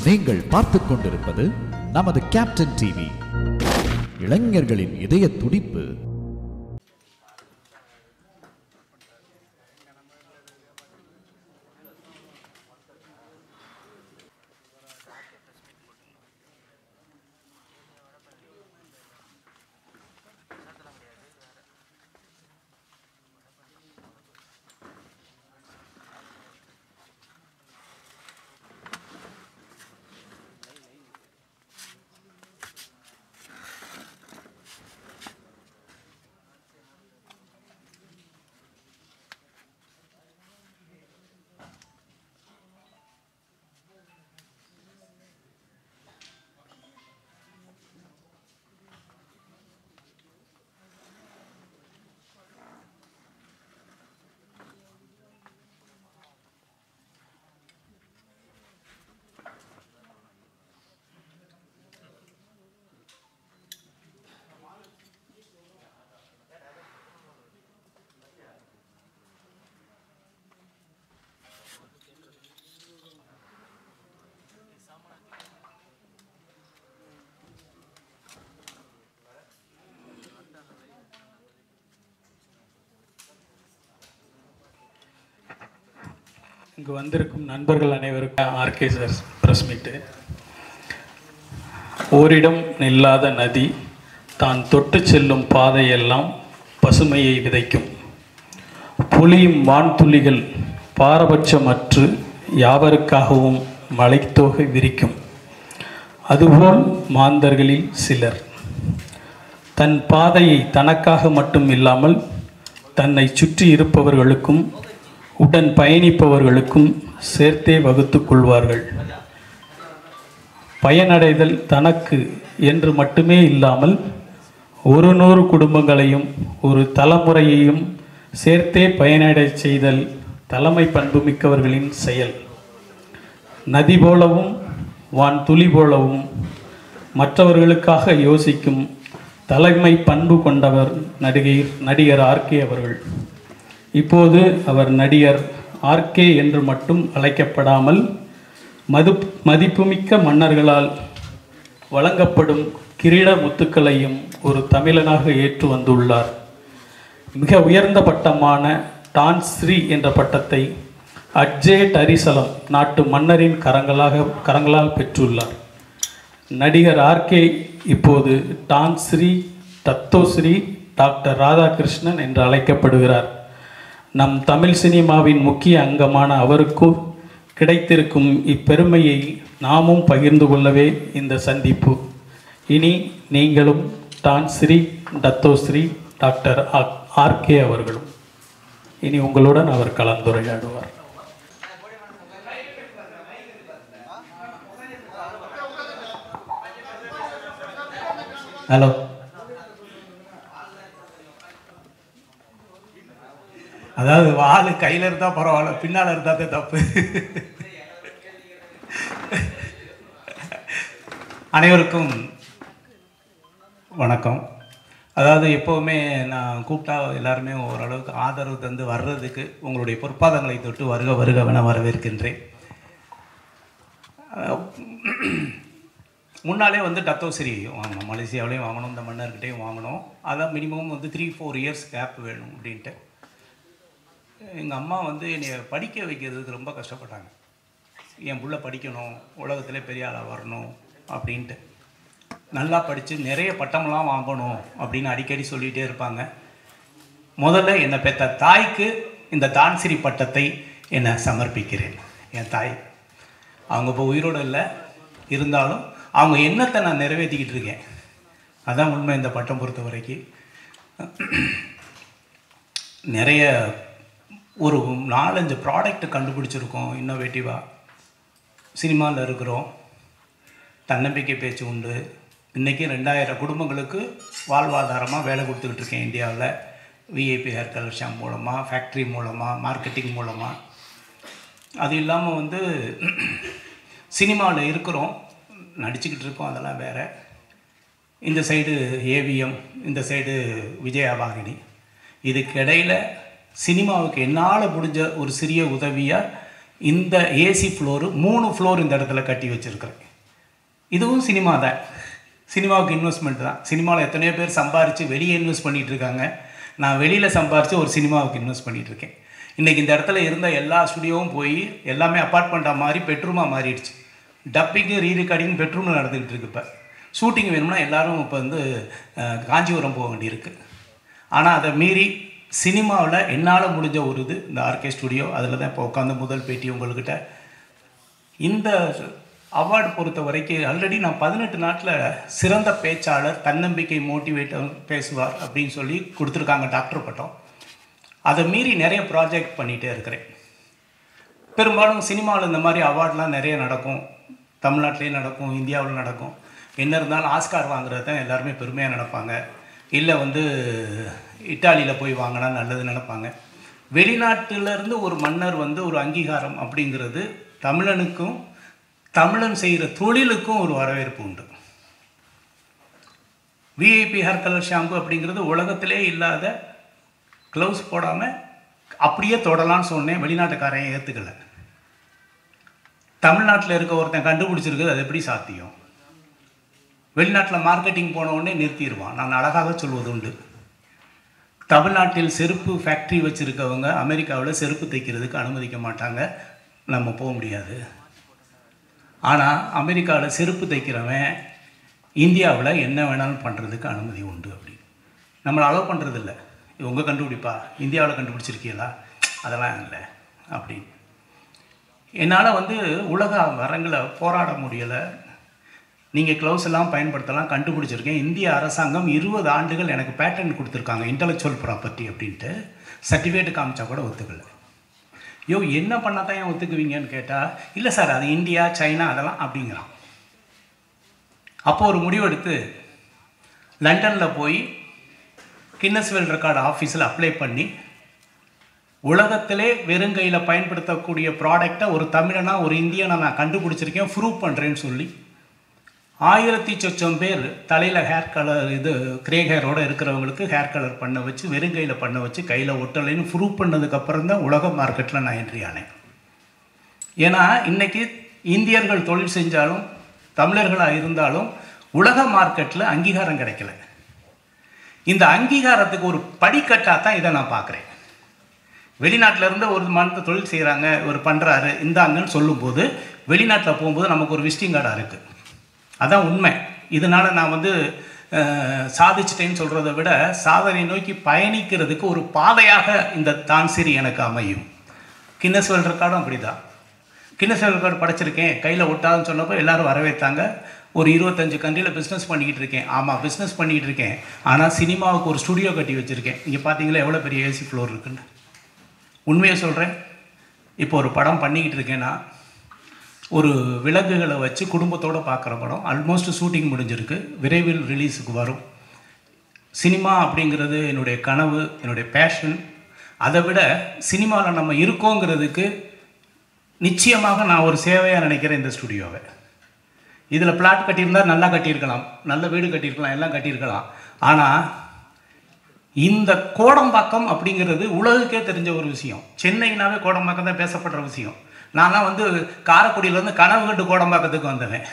நீங்கள் பார்த்துக் கொண்டிருப்பது நமது கேப்டன் டிவி. இளைஞர்களின் இதய துடிப்பு. இங்கு வந்திருக்கும் நண்பர்கள் அனைவருக்கும் ஆர்கே சார் பிரஸ் மீட்டு. ஓரிடம் நில்லாத நதி தான் தொட்டு செல்லும் பாதையெல்லாம் பசுமையை விதைக்கும். பொழியும் வான்துளிகள் பாரபட்சமற்று யாவருக்காகவும் மலைத்தோகை விரிக்கும். அதுபோல் மாந்தர்களில் சிலர் தன் பாதையை தனக்காக மட்டும் இல்லாமல் தன்னை சுற்றி இருப்பவர்களுக்கும் உடன் பயணிப்பவர்களுக்கும் சேர்த்தே வகுத்து கொள்வார்கள். பயனடைதல் தனக்கு என்று மட்டுமே இல்லாமல் 100 குடும்பங்களையும் ஒரு தலைமுறையையும் சேர்த்தே பயனடை செய்தல் தலைமை பண்புமிக்கவர்களின் செயல். நதி போலவும் வான் துளி போலவும் மற்றவர்களுக்காக யோசிக்கும் தலைமை பண்பு கொண்டவர் நடிகர் ஆர்கே அவர்கள். இப்போது அவர் நடிகர் ஆர்கே என்று மட்டும் அழைக்கப்படாமல் மதிப்புமிக்க மன்னர்களால் வழங்கப்படும் கிரீட முத்துக்களையும் ஒரு தமிழனாக ஏற்று வந்துள்ளார். மிக உயர்ந்த பட்டமான டான் ஸ்ரீ என்ற பட்டத்தை அட்ஜே டரிசலம் நாட்டு மன்னரின் கரங்களால் பெற்றுள்ளார். நடிகர் ஆர்கே இப்போது Tan Sri Dato Sri doctor Radhakrishnan என்று அழைக்கப்படுகிறார். நம் தமிழ் சினிமாவின் முக்கிய அங்கமான அவருக்கும் கிடைத்திருக்கும் இப்பெருமையை நாமும் பகிர்ந்து கொள்ளவே இந்த சந்திப்பு. இனி நீங்களும் Tan Sri Dato Sri doctor RK அவர்களும் இனி உங்களுடன் அவர் கலந்துரையாடுவார். ஹலோ. அதாவது வாள் கையில் இருந்தால் பரவாயில்ல, பின்னால் இருந்தால் தான் தப்பு. அனைவருக்கும் வணக்கம். அதாவது எப்போவுமே நான் கூப்பிட்டா எல்லாருமே ஓரளவுக்கு ஆதரவு தந்து வர்றதுக்கு உங்களுடைய பொற்பாதங்களை தொட்டு வருக வருகவென வரவேற்கின்றேன். முன்னாலே வந்து டத்தோஸ்ரீ வாங்கணும், மலேசியாவிலையும் வாங்கணும், இந்த மன்னர்கிட்டையும் வாங்கணும். அதான் மினிமம் வந்து 3-4 இயர்ஸ் கேப் வேணும் அப்படின்ட்டு. எங்கள் அம்மா வந்து என்னை படிக்க வைக்கிறதுக்கு ரொம்ப கஷ்டப்பட்டாங்க. என் புள்ள படிக்கணும், உலகத்தில் பெரிய ஆளாக வரணும் அப்படின்ட்டு. நல்லா படித்து நிறைய பட்டமெல்லாம் வாங்கணும் அப்படின்னு அடிக்கடி சொல்லிகிட்டே இருப்பாங்க. முதல்ல என்னை பெற்ற தாய்க்கு இந்த தான்சிரி பட்டத்தை என்னை சமர்ப்பிக்கிறேன். என் தாய் அவங்க இப்போ உயிரோடு இல்லை, இருந்தாலும் அவங்க எண்ணத்தை நான் நிறைவேற்றிக்கிட்டு இருக்கேன். அதான் உண்மை. இந்த பட்டம் பொறுத்த வரைக்கும் நிறைய ஒரு 4-5 ப்ராடக்ட் கண்டுபிடிச்சிருக்கோம். இன்னோவேட்டிவாக சினிமாவில் இருக்கிறோம். தன்னம்பிக்கை பேச்சு உண்டு. இன்றைக்கி 2000 குடும்பங்களுக்கு வாழ்வாதாரமாக வேலை கொடுத்துக்கிட்டு இருக்கேன் இந்தியாவில். விஐபி ஹேர் கலர் ஷாப் மூலமாக, ஃபேக்ட்ரி மூலமாக, மார்க்கெட்டிங் மூலமாக. அது இல்லாமல் வந்து சினிமாவில் இருக்கிறோம், நடிச்சுக்கிட்டு இருக்கோம், அதெல்லாம் வேறு. இந்த சைடு ஏவிஎம், இந்த சைடு விஜயவாகினி. இதுக்கு இடையில் சினிமாவுக்கு என்னால் முடிஞ்ச ஒரு சிறிய உதவியாக இந்த ஏசி ஃப்ளோரு 3 ஃப்ளோர் இந்த இடத்துல கட்டி வச்சுருக்கிறேன். இதுவும் சினிமா தான், சினிமாவுக்கு இன்வெஸ்ட்மெண்ட் தான். சினிமாவில் எத்தனையோ பேர் சம்பாரித்து வெளியே இன்வெஸ்ட் பண்ணிகிட்டு இருக்காங்க. நான் வெளியில் சம்பாரித்து ஒரு சினிமாவுக்கு இன்வெஸ்ட் பண்ணிகிட்ருக்கேன். இன்றைக்கி இந்த இடத்துல இருந்த எல்லா ஸ்டுடியோவும் போய் எல்லாமே அப்பார்ட்மெண்ட்டாக மாறி பெட்ரூமாக மாறிடுச்சு. டப்பிங்கு ரீரெக்கார்டிங் பெட்ரூமில் நடந்துக்கிட்டு இருக்கு. இப்போ ஷூட்டிங் வேணும்னா எல்லோரும் இப்போ வந்து காஞ்சிபுரம் போக வேண்டியிருக்கு. ஆனால் அதை மீறி சினிமாவில் என்னால் முடிஞ்ச ஒரு இது இந்த ஆர்கே ஸ்டுடியோ, அதில் தான் இப்போ உட்காந்து முதல் பேட்டி உங்கள்கிட்ட. இந்த அவார்டு பொறுத்த வரைக்கும் ஆல்ரெடி நான் 18 நாட்டில் சிறந்த பேச்சாளர், தன்னம்பிக்கை மோட்டிவேட்டர் பேசுவார் அப்படின்னு சொல்லி கொடுத்துருக்காங்க டாக்டர் பட்டம். அதை மீறி நிறைய ப்ராஜெக்ட் பண்ணிகிட்டே இருக்கிறேன். பெரும்பாலும் சினிமாவில் இந்த மாதிரி அவார்ட்லாம் நிறைய நடக்கும், தமிழ்நாட்டிலே நடக்கும், இந்தியாவில் நடக்கும். என்ன இருந்தாலும் ஆஸ்கார் வாங்குறது தான் எல்லாருமே பெருமையாக நினைப்பாங்க. இல்லை வந்து இட்டாலியில் போய் வாங்கினா நல்லதுன்னு நினைப்பாங்க. வெளிநாட்டிலேருந்து ஒரு மன்னர் வந்து ஒரு அங்கீகாரம் அப்படிங்கிறது தமிழனுக்கும் தமிழன் செய்கிற தொழிலுக்கும் ஒரு வரவேற்பு உண்டு. விஐபி ஹேர் கலர் ஷாம்பு அப்படிங்கிறது உலகத்திலே இல்லாத, க்ளவுஸ் போடாமல் அப்படியே தொடலான்னு சொன்னேன், வெளிநாட்டுக்காரையும் ஏற்றுக்கலை. தமிழ்நாட்டில் இருக்க ஒருத்தன் கண்டுபிடிச்சிருக்குது, அது எப்படி சாத்தியம்? வெளிநாட்டில் மார்க்கெட்டிங் போன உடனே நிறுத்திடுவான். நான் அழகாக சொல்வது உண்டு, தமிழ்நாட்டில் செருப்பு ஃபேக்ட்ரி வச்சுருக்கவங்க அமெரிக்காவில் செருப்பு தைக்கிறதுக்கு அனுமதிக்க மாட்டாங்க, நம்ம போக முடியாது. ஆனால் அமெரிக்காவில் செருப்பு தைக்கிறவன் இந்தியாவில் என்ன வேணாலும் பண்ணுறதுக்கு அனுமதி உண்டு. அப்படி நம்மளை அலோவ் பண்ணுறதில்ல. உங்கள் கண்டுபிடிப்பா, இந்தியாவில் கண்டுபிடிச்சிருக்கீங்களா? அதெல்லாம் இல்லை அப்படின்னு. என்னால் வந்து உலக வரங்களை போராட முடியலை. நீங்கள் க்ளவுஸ் எல்லாம் பயன்படுத்தலாம், கண்டுபிடிச்சிருக்கேன். இந்திய அரசாங்கம் 20 ஆண்டுகள் எனக்கு பேட்டன் கொடுத்துருக்காங்க, இன்டலெக்சுவல் ப்ராப்பர்ட்டி அப்படின்ட்டு. சர்டிஃபிகேட் காமிச்சா கூட ஒத்துக்கலை. என்ன பண்ணால் தான் ஏன் ஒத்துக்குவீங்கன்னு கேட்டால், இல்லை சார் அது இந்தியா சைனா அதெல்லாம் அப்படிங்கிறான். அப்போது ஒரு முடிவெடுத்து லண்டனில் போய் கின்னஸ் வேர்ல்ட் ரெக்கார்டு ஆஃபீஸில் அப்ளை பண்ணி, உலகத்திலே வெறுங்கையில் பயன்படுத்தக்கூடிய ப்ராடக்டை ஒரு தமிழனா ஒரு இந்தியனை நான் கண்டுபிடிச்சிருக்கேன், ப்ரூவ் பண்ணுறேன்னு சொல்லி 1000 பேர் தலையில் ஹேர் கலர் இது கிரே ஹேரோடு இருக்கிறவங்களுக்கு ஹேர் கலர் பண்ண வச்சு, வெறுங்கையில் பண்ண வச்சு, கையில் ஒட்டலைன்னு ப்ரூவ் பண்ணதுக்கப்புறம் தான் உலக மார்க்கெட்டில் நான் என்ட்ரி ஆனேன். ஏன்னா இன்றைக்கி இந்தியர்கள் தொழில் செஞ்சாலும் தமிழர்களாக இருந்தாலும் உலக மார்க்கெட்டில் அங்கீகாரம் கிடைக்கல. இந்த அங்கீகாரத்துக்கு ஒரு படிக்கட்டாக தான் இதை நான் பார்க்குறேன். வெளிநாட்டில் இருந்து ஒரு மனத்தை தொழில் செய்கிறாங்க, ஒரு பண்ணுறாரு இந்தாங்கன்னு சொல்லும்போது, வெளிநாட்டில் போகும்போது நமக்கு ஒரு விசிட்டிங் கார்டாக இருக்குது. அதான் உண்மை. இதனால் நான் வந்து சாதிச்சிட்டேன்னு சொல்கிறத விட சாதனை நோக்கி பயணிக்கிறதுக்கு ஒரு பாதையாக இந்த தான்சிரி எனக்கு அமையும். கின்னஸ் வேர்ல்ட் ரெக்கார்டும் அப்படி தான். கின்னஸ் வேர்ல்ட் ரெக்கார்டு படைச்சிருக்கேன், கையில் ஒட்டாதுன்னு சொன்னப்போ எல்லோரும் வரவேற்றாங்க. ஒரு 25 கண்ட்ரியில் பிஸ்னஸ் பண்ணிக்கிட்டு இருக்கேன். ஆமாம், பிஸ்னஸ் பண்ணிக்கிட்டு இருக்கேன். ஆனால் சினிமாவுக்கு ஒரு ஸ்டுடியோ கட்டி வச்சுருக்கேன். இங்கே பார்த்தீங்களா எவ்வளோ பெரிய ஏசி ஃப்ளோர் இருக்குன்னு. உண்மையை சொல்கிறேன், இப்போ ஒரு படம் பண்ணிக்கிட்டு இருக்கேன்னா, ஒரு விலங்குகளை வச்சு குடும்பத்தோடு பார்க்குற படம் ஆல்மோஸ்ட் ஷூட்டிங் முடிஞ்சிருக்கு, விரைவில் ரிலீஸுக்கு வரும். சினிமா அப்படிங்கிறது என்னுடைய கனவு, என்னுடைய பேஷன். அதை விட சினிமாவில் நம்ம இருக்கோங்கிறதுக்கு நிச்சயமாக நான் ஒரு சேவையாக நினைக்கிறேன் இந்த ஸ்டுடியோவை. இதில் பிளாட் கட்டியிருந்தால் நல்லா கட்டியிருக்கலாம், நல்ல வீடு கட்டியிருக்கலாம், எல்லாம் கட்டியிருக்கலாம். ஆனால் இந்த கோடம்பாக்கம் அப்படிங்கிறது உலகுக்கே தெரிஞ்ச ஒரு விஷயம். சென்னைனாவே கோடம்பாக்கம் தான் பேசப்படுற விஷயம். நான்லாம் வந்து காரைக்குடியிலேருந்து கனவு கண்டு கோடம்பாக்கத்துக்கு வந்தவன்.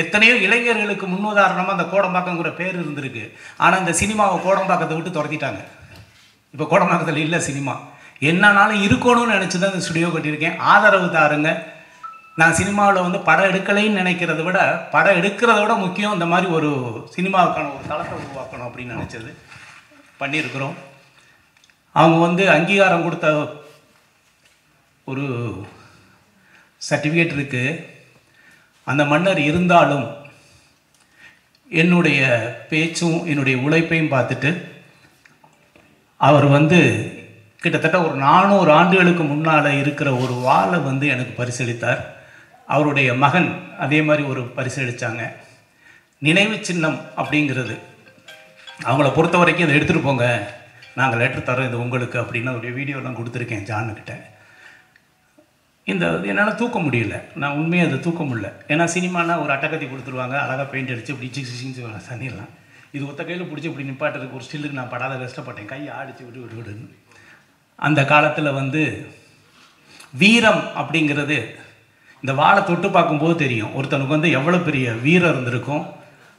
எத்தனையோ இளைஞர்களுக்கு முன்னுதாரணமாக அந்த கோடம்பாக்கங்கிற பேர் இருந்திருக்கு. ஆனால் இந்த சினிமாவை கோடம்பாக்கத்தை விட்டு துரத்திட்டாங்க. இப்போ கோடம்பாக்கத்தில் இல்லை சினிமா. என்னன்னாலும் இருக்கணும்னு நினச்சி தான் இந்த ஸ்டுடியோ கட்டியிருக்கேன். ஆதரவு தாருங்க. நான் சினிமாவில் வந்து படம் எடுக்கலைன்னு நினைக்கிறத விட, படம் எடுக்கிறத விட முக்கியம் இந்த மாதிரி ஒரு சினிமாவுக்கான ஒரு தளத்தை உருவாக்கணும் அப்படின்னு நினச்சது பண்ணியிருக்கிறோம். அவங்க வந்து அங்கீகாரம் கொடுத்த ஒரு சர்டிஃபிகேட் இருக்குது. அந்த மன்னர் இருந்தாலும் என்னுடைய பேச்சும் என்னுடைய உழைப்பையும் பார்த்துட்டு அவர் வந்து கிட்டத்தட்ட ஒரு 400 ஆண்டுகளுக்கு முன்னால் இருக்கிற ஒரு வாளை வந்து எனக்கு பரிசளித்தார். அவருடைய மகன் அதே மாதிரி ஒரு பரிசளித்தாங்க. நினைவு சின்னம் அப்படிங்கிறது அவங்கள பொறுத்த வரைக்கும் இதை எடுத்துகிட்டு போங்க, நாங்கள் லெட்டர் தரோம் இது உங்களுக்கு அப்படின்னு அவருடைய வீடியோலாம் கொடுத்துருக்கேன் ஜானுக்கிட்ட. இந்த என்னால் தூக்க முடியல, நான் உண்மையாக அதை தூக்க முடியல. ஏன்னா சினிமானா ஒரு அட்டக்கத்தி கொடுத்துருவாங்க, அழகாக பெயிண்ட் அடித்து இப்படி சிக்ஸின்னு தண்ணிடலாம். இது ஒத்த கையில் பிடிச்சி இப்படி நிப்பாட்டுறதுக்கு ஒரு ஸ்டில்லுக்கு நான் படாத கஷ்டப்பட்டேன், கையை ஆடிச்சு விட்டு விடுன்னு. அந்த காலத்தில் வந்து வீரம் அப்படிங்கிறது இந்த வாளை தொட்டு பார்க்கும்போது தெரியும் ஒருத்தனுக்கு வந்து எவ்வளோ பெரிய வீரம் இருந்திருக்கும்,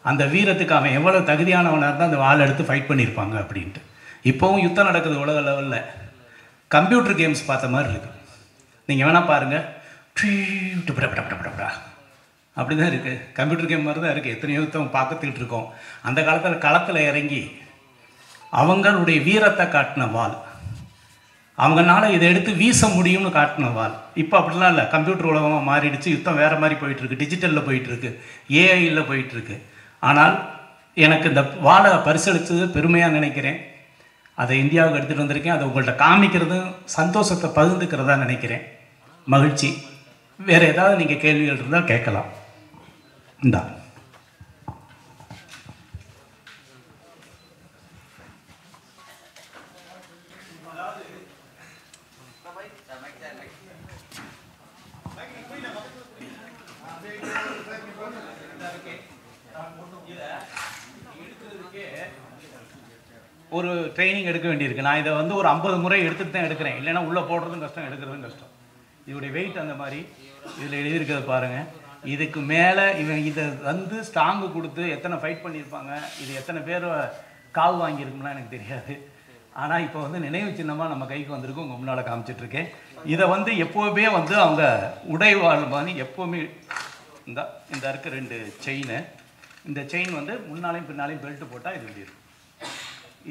அந்த வீரத்துக்கு அவன் எவ்வளோ தகுதியானவனாக இருந்தால் அந்த வாளை எடுத்து ஃபைட் பண்ணியிருப்பாங்க அப்படின்ட்டு. இப்போவும் யுத்தம் நடக்குது உலக லெவலில். கம்ப்யூட்டர் கேம்ஸ் பார்த்த மாதிரி இருக்குது. நீங்கள் வேணால் பாருங்கள், அப்படி தான் இருக்குது. கம்ப்யூட்டர் கேம் மாதிரி தான் இருக்குது. எத்தனையோ யுத்தம் பார்த்துக்கிட்டு இருக்கோம். அந்த காலத்தில் களத்தில் இறங்கி அவங்களுடைய வீரத்தை காட்டின வாள், அவங்கனால இதை எடுத்து வீச முடியும்னு காட்டின வாள். இப்போ அப்படிலாம் இல்லை, கம்ப்யூட்டர் உலகமாக மாறிடுச்சு. யுத்தம் வேறு மாதிரி போயிட்டுருக்கு, டிஜிட்டலில் போயிட்டுருக்கு, ஏஐயில் போயிட்டுருக்கு. ஆனால் எனக்கு இந்த வாளை பரிசளித்தது பெருமையாக நினைக்கிறேன். அதை இந்தியாவுக்கு எடுத்துகிட்டு வந்திருக்கேன். அதை உங்கள்கிட்ட காமிக்கிறதும் சந்தோஷத்தை பகிர்ந்துக்கிறதா நினைக்கிறேன். மகிழ்ச்சி. வேறு ஏதாவது நீங்கள் கேள்விகள் இருந்தால் கேட்கலாம். இந்தா ஒரு ட்ரைனிங் எடுக்க வேண்டியிருக்கு. நான் இதை வந்து ஒரு 50 முறை எடுத்துகிட்டு தான் எடுக்கிறேன். இல்லைன்னா உள்ளே போடுறதும் கஷ்டம், எடுக்கிறதும் கஷ்டம். இதோடைய வெயிட் அந்த மாதிரி. இதில் எழுதியிருக்கிறது பாருங்கள். இதுக்கு மேலே இவன் இதை வந்து ஸ்ட்ராங்கு கொடுத்து எத்தனை ஃபைட் பண்ணியிருப்பாங்க, இது எத்தனை பேர் காவு வாங்கியிருக்கும்லாம் எனக்கு தெரியாது. ஆனால் இப்போ வந்து நினைவு சின்னமாக நம்ம கைக்கு வந்திருக்கு, உங்கள் முன்னால் காமிச்சிட்ருக்கேன். இதை வந்து எப்போவுமே வந்து அவங்க உடைவாள் மாதிரி எப்போவுமே இந்த இருக்க 2 செயின், இந்த செயின் வந்து முன்னாலையும் பின்னாலையும் பெல்ட்டு போட்டால் இது வெளியே இருக்கும்.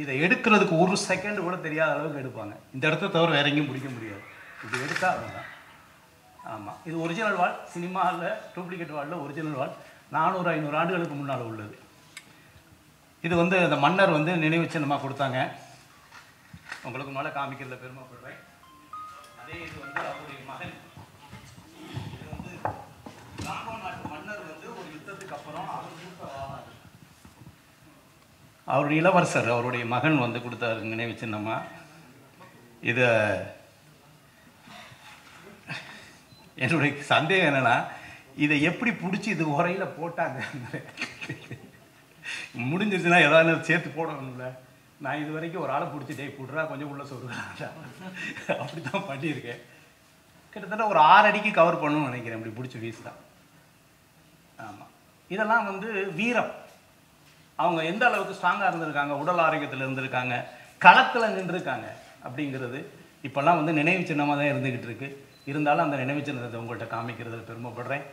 இதை எடுக்கிறதுக்கு 1 செகண்ட் கூட தெரியாத அளவுக்கு எடுப்பாங்க. இந்த இடத்த தவிர வேற எங்கேயும் பிடிக்க முடியாது. இது எடுத்தால் அதுதான். ஆமாம், இது ஒரிஜினல் வாள். சினிமாவில் டூப்ளிகேட் வாளில் ஒரிஜினல் வாள் 400-500 ஆண்டுகளுக்கு முன்னால் உள்ளது. இது வந்து அந்த மன்னர் வந்து நினைவு சின்னமாக கொடுத்தாங்க. உங்களுக்கு மேலே காமிக்கிறதுல பெருமைப்படுறேன். அதே இது வந்து அவருடைய மகன், இது வந்து ராமோ நாட்டு மன்னர் வந்து ஒரு யுத்தத்துக்கு அப்புறம் அவர் இளவரசர் அவருடைய மகன் வந்து கொடுத்தாரு நினைவு சின்னமா. இதை என்னுடைய சந்தேகம் என்னன்னா, இதை எப்படி பிடிச்சி இது உரையில் போட்டாங்க. முடிஞ்சிருச்சுன்னா ஏதாவது சேர்த்து போடணும்ல. நான் இது வரைக்கும் ஒரு ஆளை பிடிச்சிட்டே போட்டுறா கொஞ்சம் உள்ள சொல்கிறாங்க, அப்படி தான் பண்ணியிருக்கேன். கிட்டத்தட்ட ஒரு 6 அடிக்கு கவர் பண்ணணும்னு நினைக்கிறேன் இப்படி பிடிச்சி வீசுதான். ஆமாம், இதெல்லாம் வந்து வீரம். அவங்க எந்த அளவுக்கு ஸ்ட்ராங்காக இருந்திருக்காங்க, உடல் ஆரோக்கியத்தில் இருந்திருக்காங்க, களத்தில் நின்றுருக்காங்க அப்படிங்கிறது இப்போல்லாம் வந்து நினைவு சின்னமாக தான் இருந்துக்கிட்டு இருக்கு. இருந்தாலும் அந்த நினைவு சின்னத்தை உங்கள்கிட்ட காமிக்கிறதுல பெருமைப்படுறேன்.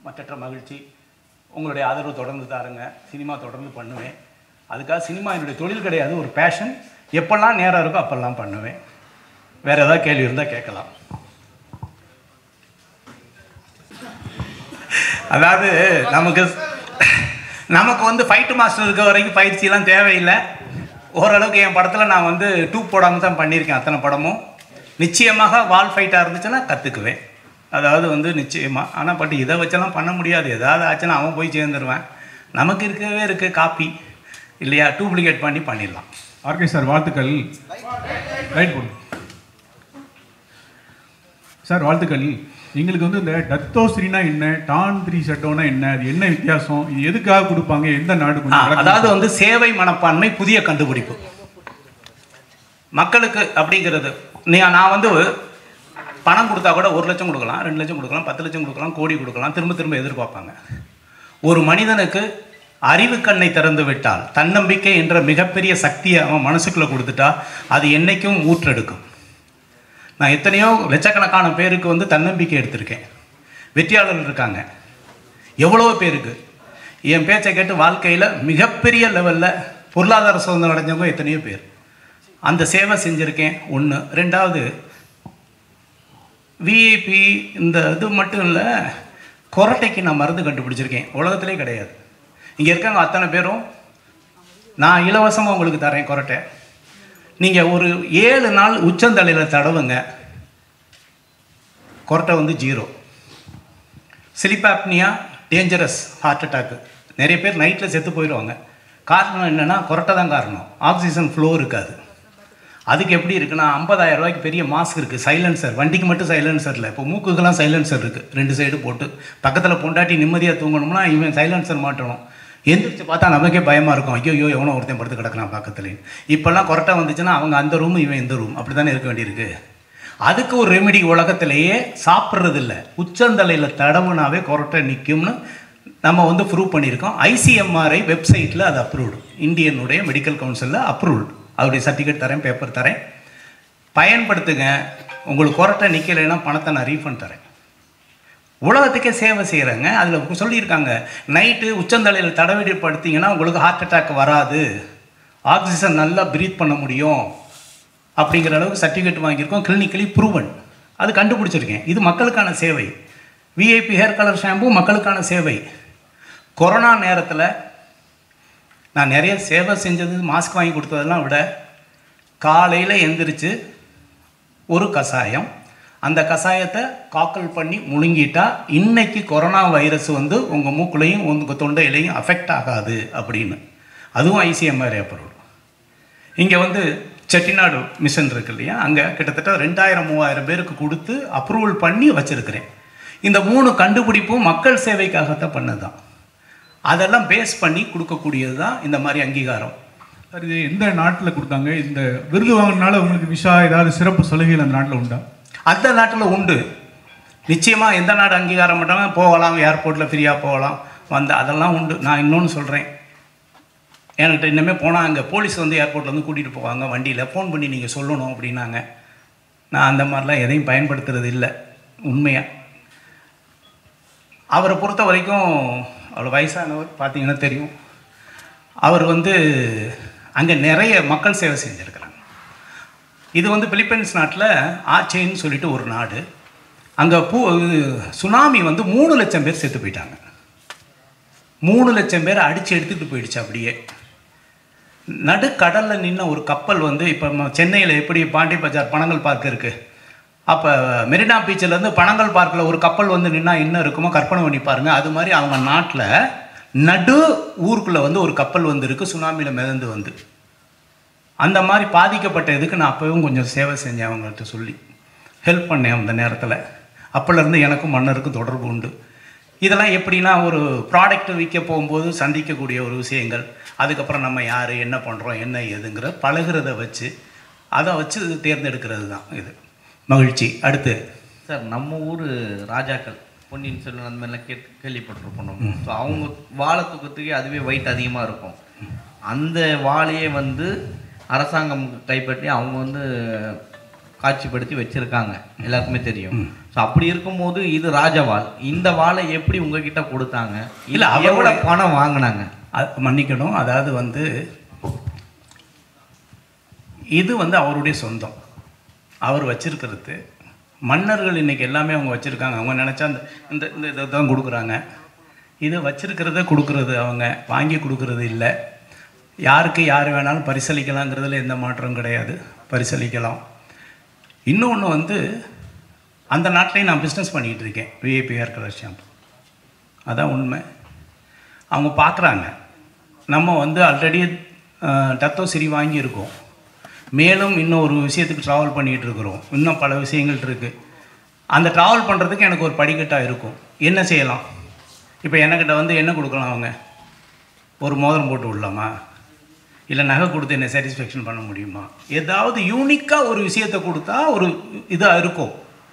மற்றற்ற மகிழ்ச்சி. உங்களுடைய ஆதரவு தொடர்ந்து தாருங்க. சினிமா தொடர்ந்து பண்ணுவேன். அதுக்காக சினிமா என்னுடைய தொழில் கிடையாது, ஒரு பேஷன். எப்பெல்லாம் நேரம் இருக்கோ அப்பெல்லாம் பண்ணுவேன். வேறு ஏதாவது கேள்வி இருந்தால் கேட்கலாம். அதாவது நமக்கு வந்து ஃபைட்டு மாஸ்டர் இருக்க வரைக்கும் பயிற்சியெல்லாம் தேவையில்லை. ஓரளவுக்கு என் படத்தில் நான் வந்து டூப் போடாமல் தான் பண்ணியிருக்கேன். அத்தனை படமும் நிச்சயமாக வால் ஃபைட்டாக இருந்துச்சுன்னா கற்றுக்குவேன். அதாவது வந்து நிச்சயமாக. ஆனால் பட் இதை வச்செல்லாம் பண்ண முடியாது. ஏதாவது ஆச்சுன்னா அவன் போய் சேர்ந்துருவேன். நமக்கு இருக்கவே இருக்குது காப்பி இல்லையா, டூப்ளிகேட் பண்ணி பண்ணிடலாம். ஆர்கே சார் வாழ்த்துக்கள். ரைட் போடு சார், வாழ்த்துக்கள். எங்களுக்கு வந்து இந்த டத்தோஸ்ரீனா என்ன, டான் 3 ஷட்டோனா என்ன, அது என்ன வித்தியாசம், இது எதுக்காக கொடுப்பாங்க, எந்த நாடு? அதாவது வந்து சேவை மனப்பான்மை புதிய கண்டுபிடிப்பு மக்களுக்கு அப்படிங்கிறது. நான் வந்து பணம் கொடுத்தா கூட 1 லட்சம் கொடுக்கலாம், 2 லட்சம் கொடுக்கலாம், 10 லட்சம் கொடுக்கலாம், கோடி கொடுக்கலாம், திரும்ப திரும்ப எதிர்பார்ப்பாங்க. ஒரு மனிதனுக்கு அறிவு கண்ணை திறந்து விட்டால், தன்னம்பிக்கை என்ற மிகப்பெரிய சக்தியை அவன் மனசுக்குள்ளே கொடுத்துட்டா அது என்றைக்கும் ஊற்றெடுக்கும். நான் எத்தனையோ லட்சக்கணக்கான பேருக்கு வந்து தன்னம்பிக்கை எடுத்திருக்கேன். வெற்றியாளர்கள் இருக்காங்க எவ்வளோ பேருக்கு. என் பேச்சை கேட்டு வாழ்க்கையில் மிகப்பெரிய லெவலில் பொருளாதார சுதந்திரம் அடைஞ்சவங்க எத்தனையோ பேர். அந்த சேவை செஞ்சுருக்கேன். 1. 2வது விஐபி இந்த இது மட்டும் இல்லை, கொரட்டைக்கு நான் மருந்து கண்டுபிடிச்சிருக்கேன். உலகத்திலே கிடையாது. இங்கே இருக்காங்க அத்தனை பேரும் நான் இலவசமாக உங்களுக்கு தரேன் கொரட்டை. நீங்கள் ஒரு 7 நாள் உச்சந்தலையில் தடவுங்க, கொரட்டை வந்து 0. Sleep apnea dangerous, heart attack. நிறைய பேர் நைட்டில் செத்து போயிடுவாங்க. காரணம் என்னென்னா கொரட்டை தான் காரணம். ஆக்சிஜன் ஃப்ளோ இருக்காது. அதுக்கு எப்படி இருக்குன்னா 50,000 ரூபாய்க்கு பெரிய மாஸ்க் இருக்குது, சைலன்சர். வண்டிக்கு மட்டும் சைலன்சர் இல்லை, இப்போ மூக்குக்கெல்லாம் சைலன்சர் இருக்குது. 2 சைடு போட்டு பக்கத்தில் பொண்டாட்டி நிம்மதியாக தூங்கணும்னா இவன் சைலன்சர் மாட்டணும். எந்திரிச்சு பார்த்தா நமக்கே பயமாக இருக்கும், ஐயோ எவனோ ஒருத்தன் படுத்து கிடக்கலாம் பக்கத்துலேயும். இப்போல்லாம் கொரட்டை வந்துச்சுன்னா அவங்க அந்த ரூம் இவன் இந்த ரூம், அப்படி தானே இருக்க வேண்டியிருக்கு. அதுக்கு ஒரு ரெமெடி உலகத்திலேயே சாப்பிட்றதில்ல, உச்சந்தலையில் தடவுனாவே கொரட்டை நிற்கும்னு நம்ம வந்து ப்ரூவ் பண்ணியிருக்கோம். ICMRI வெப்சைட்டில் அது அப்ரூவ்டு, இந்தியனுடைய மெடிக்கல் கவுன்சிலில் அப்ரூவ்டு. அதோடைய சர்டிஃபிகேட் தரேன், பேப்பர் தரேன், பயன்படுத்துங்க. உங்களுக்கு கொரட்டை நிற்கலைன்னா பணத்தை நான் ரீஃபண்ட் தரேன். உலகத்துக்கே சேவை செய்கிறாங்க. அதில் சொல்லியிருக்காங்க, நைட்டு உச்சந்தலையில் தடவிடி படுத்திங்கன்னா உங்களுக்கு ஹார்ட் அட்டாக் வராது, ஆக்சிஜன் நல்லா ப்ரீத் பண்ண முடியும் அப்படிங்கிற அளவுக்கு சர்டிஃபிகேட் வாங்கியிருக்கோம், கிளினிக்கலி ப்ரூவன். அது கண்டுபிடிச்சிருக்கேன். இது மக்களுக்கான சேவை. விஐபி ஹேர் கலர் ஷாம்பு மக்களுக்கான சேவை. கொரோனா நேரத்தில் நான் நிறைய சேவை செஞ்சது, மாஸ்க் வாங்கி கொடுத்ததெல்லாம் விட, காலையில் எந்திரிச்சு ஒரு கஷாயம், அந்த கஷாயத்தை காக்கல் பண்ணி முழுங்கிட்டா இன்னைக்கு கொரோனா வைரஸ் வந்து உங்கள் மூக்குலையும் உங்கள் தொண்டையிலையும் அஃபெக்ட் ஆகாது அப்படின்னு. அதுவும் ICMRI அப்ரூவ். இங்கே வந்து செட்டிநாடு மிஷன் இருக்கு இல்லையா, அங்கே கிட்டத்தட்ட 2000-3000 பேருக்கு கொடுத்து அப்ரூவல் பண்ணி வச்சுருக்கிறேன். இந்த 3 கண்டுபிடிப்பும் மக்கள் சேவைக்காகத்தான் பண்ணது தான். அதெல்லாம் பேஸ் பண்ணி கொடுக்கக்கூடியது தான் இந்த மாதிரி அங்கீகாரம். சார், இது எந்த நாட்டில் கொடுத்தாங்க? இந்த விருது வாங்கினால உங்களுக்கு விஷா ஏதாவது சிறப்பு சலுகைகள் அந்த நாட்டில் உண்டா? அந்த நாட்டில் உண்டு நிச்சயமாக. எந்த நாடு அங்கீகாரம் பண்ணாலும் போகலாம், ஏர்போர்ட்டில் ஃப்ரீயாக போகலாம், வந்து அதெல்லாம் உண்டு. நான் இன்னொன்று சொல்கிறேன், என்கிட்ட இன்னமே போனால் அங்கே போலீஸ் வந்து ஏர்போர்ட்டில் வந்து கூட்டிகிட்டு போவாங்க, வண்டியில் ஃபோன் பண்ணி நீங்கள் சொல்லணும் அப்படின்னாங்க. நான் அந்த மாதிரிலாம் எதையும் பயன்படுத்துறது இல்லை உண்மையாக. அவரை பொறுத்த வரைக்கும் அவ்வளோ வயசானவர், பார்த்தீங்கன்னா தெரியும். அவர் வந்து அங்கே நிறைய மக்கள் சேவை செஞ்சுருக்கிறாங்க. இது வந்து பிலிப்பைன்ஸ் நாட்டில் ஆச்சேன்னு சொல்லிட்டு ஒரு நாடு. அங்கே சுனாமி வந்து 3 லட்சம் பேர் செத்து போயிட்டாங்க. 3 லட்சம் பேர் அடித்து எடுத்துகிட்டு போயிடுச்சு. அப்படியே நடுக்கடலில் நின்ன ஒரு கப்பல் வந்து, இப்போ சென்னையில் எப்படி பாண்டி பஜார் பனங்கல் பார்க் இருக்குது, அப்போ மெரினா பீச்சிலேருந்து பனங்கல் பார்க்கில் ஒரு கப்பல் வந்து நின்னா என்ன இருக்குமோ கற்பனை பண்ணி பாருங்கள். அது மாதிரி அவங்க நாட்டில் நடு ஊருக்குள்ளே வந்து ஒரு கப்பல் வந்து இருக்குது, சுனாமியில் மிதந்து வந்து. அந்த மாதிரி பாதிக்கப்பட்ட இதுக்கு நான் அப்போவும் கொஞ்சம் சேவை செஞ்சேன், அவங்கள்ட்ட சொல்லி ஹெல்ப் பண்ணேன் அந்த நேரத்தில். அப்போலேருந்து எனக்கும் மன்னருக்கும் தொடர்பு உண்டு. இதெல்லாம் எப்படின்னா, ஒரு ப்ராடக்ட் விற்க போகும்போது சந்திக்கக்கூடிய ஒரு விஷயங்கள், அதுக்கப்புறம் நம்ம யார், என்ன பண்ணுறோம், என்ன ஏதுங்கிற பழகிறத வச்சு அதை வச்சு தேர்ந்தெடுக்கிறது தான் இது. மகிழ்ச்சி. அடுத்து சார், நம்ம ஊர் ராஜாக்கள் பொன்னியின் செல்வன் அந்த மாதிரிலாம் கேள்விப்பட்டிருப்போம் நம்ம. ஸோ அவங்க வாழை தூக்கத்துக்கே அதுவே வெயிட் அதிகமாக இருக்கும். அந்த வாழையே வந்து அரசாங்கம் கைப்பற்றி அவங்க வந்து காட்சிப்படுத்தி வச்சுருக்காங்க, எல்லாருக்குமே தெரியும். ஸோ அப்படி இருக்கும்போது இது ராஜவாள், இந்த வாழை எப்படி உங்ககிட்ட கொடுத்தாங்க? இல்லை எவ்வளோ பணம் வாங்கினாங்க? மன்னிக்கணும், அதாவது வந்து இது வந்து அவருடைய சொந்தம், அவர் வச்சிருக்கிறது. மன்னர்கள் இன்றைக்கி எல்லாமே அவங்க வச்சுருக்காங்க. அவங்க நினச்சா இந்த இந்த இதை தான் கொடுக்குறாங்க. இதை வச்சிருக்கிறத கொடுக்குறது, அவங்க வாங்கி கொடுக்குறது இல்லை. யாருக்கு யார் வேணாலும் பரிசளிக்கலாங்கிறதுல எந்த மாற்றமும் கிடையாது, பரிசளிக்கலாம். இன்னொன்று வந்து அந்த நாட்டிலையும் நான் பிஸ்னஸ் பண்ணிக்கிட்டு இருக்கேன், விஐபி ஹேர் கலர் ஷாம்பு. அதான் உண்மை. அவங்க பார்க்குறாங்க, நம்ம வந்து ஆல்ரெடி டத்தோசிரி வாங்கியிருக்கோம், மேலும் இன்னும் ஒரு விஷயத்துக்கு ட்ராவல் பண்ணிகிட்டு இருக்கிறோம், இன்னும் பல விஷயங்கள் இருக்குது. அந்த ட்ராவல் பண்ணுறதுக்கு எனக்கு ஒரு படிக்கட்டாக இருக்கும். என்ன செய்யலாம்? இப்போ என்கிட்ட வந்து என்ன கொடுக்கலாம்? அவங்க ஒரு மோதிரம் போட்டு விடலாமா, இல்லை நகை கொடுத்து என்ன சாட்டிஸ்ஃபேக்ஷன் பண்ண முடியுமா? ஏதாவது யூனிக்காக ஒரு விஷயத்தை கொடுத்தா ஒரு இதாக இருக்கும்,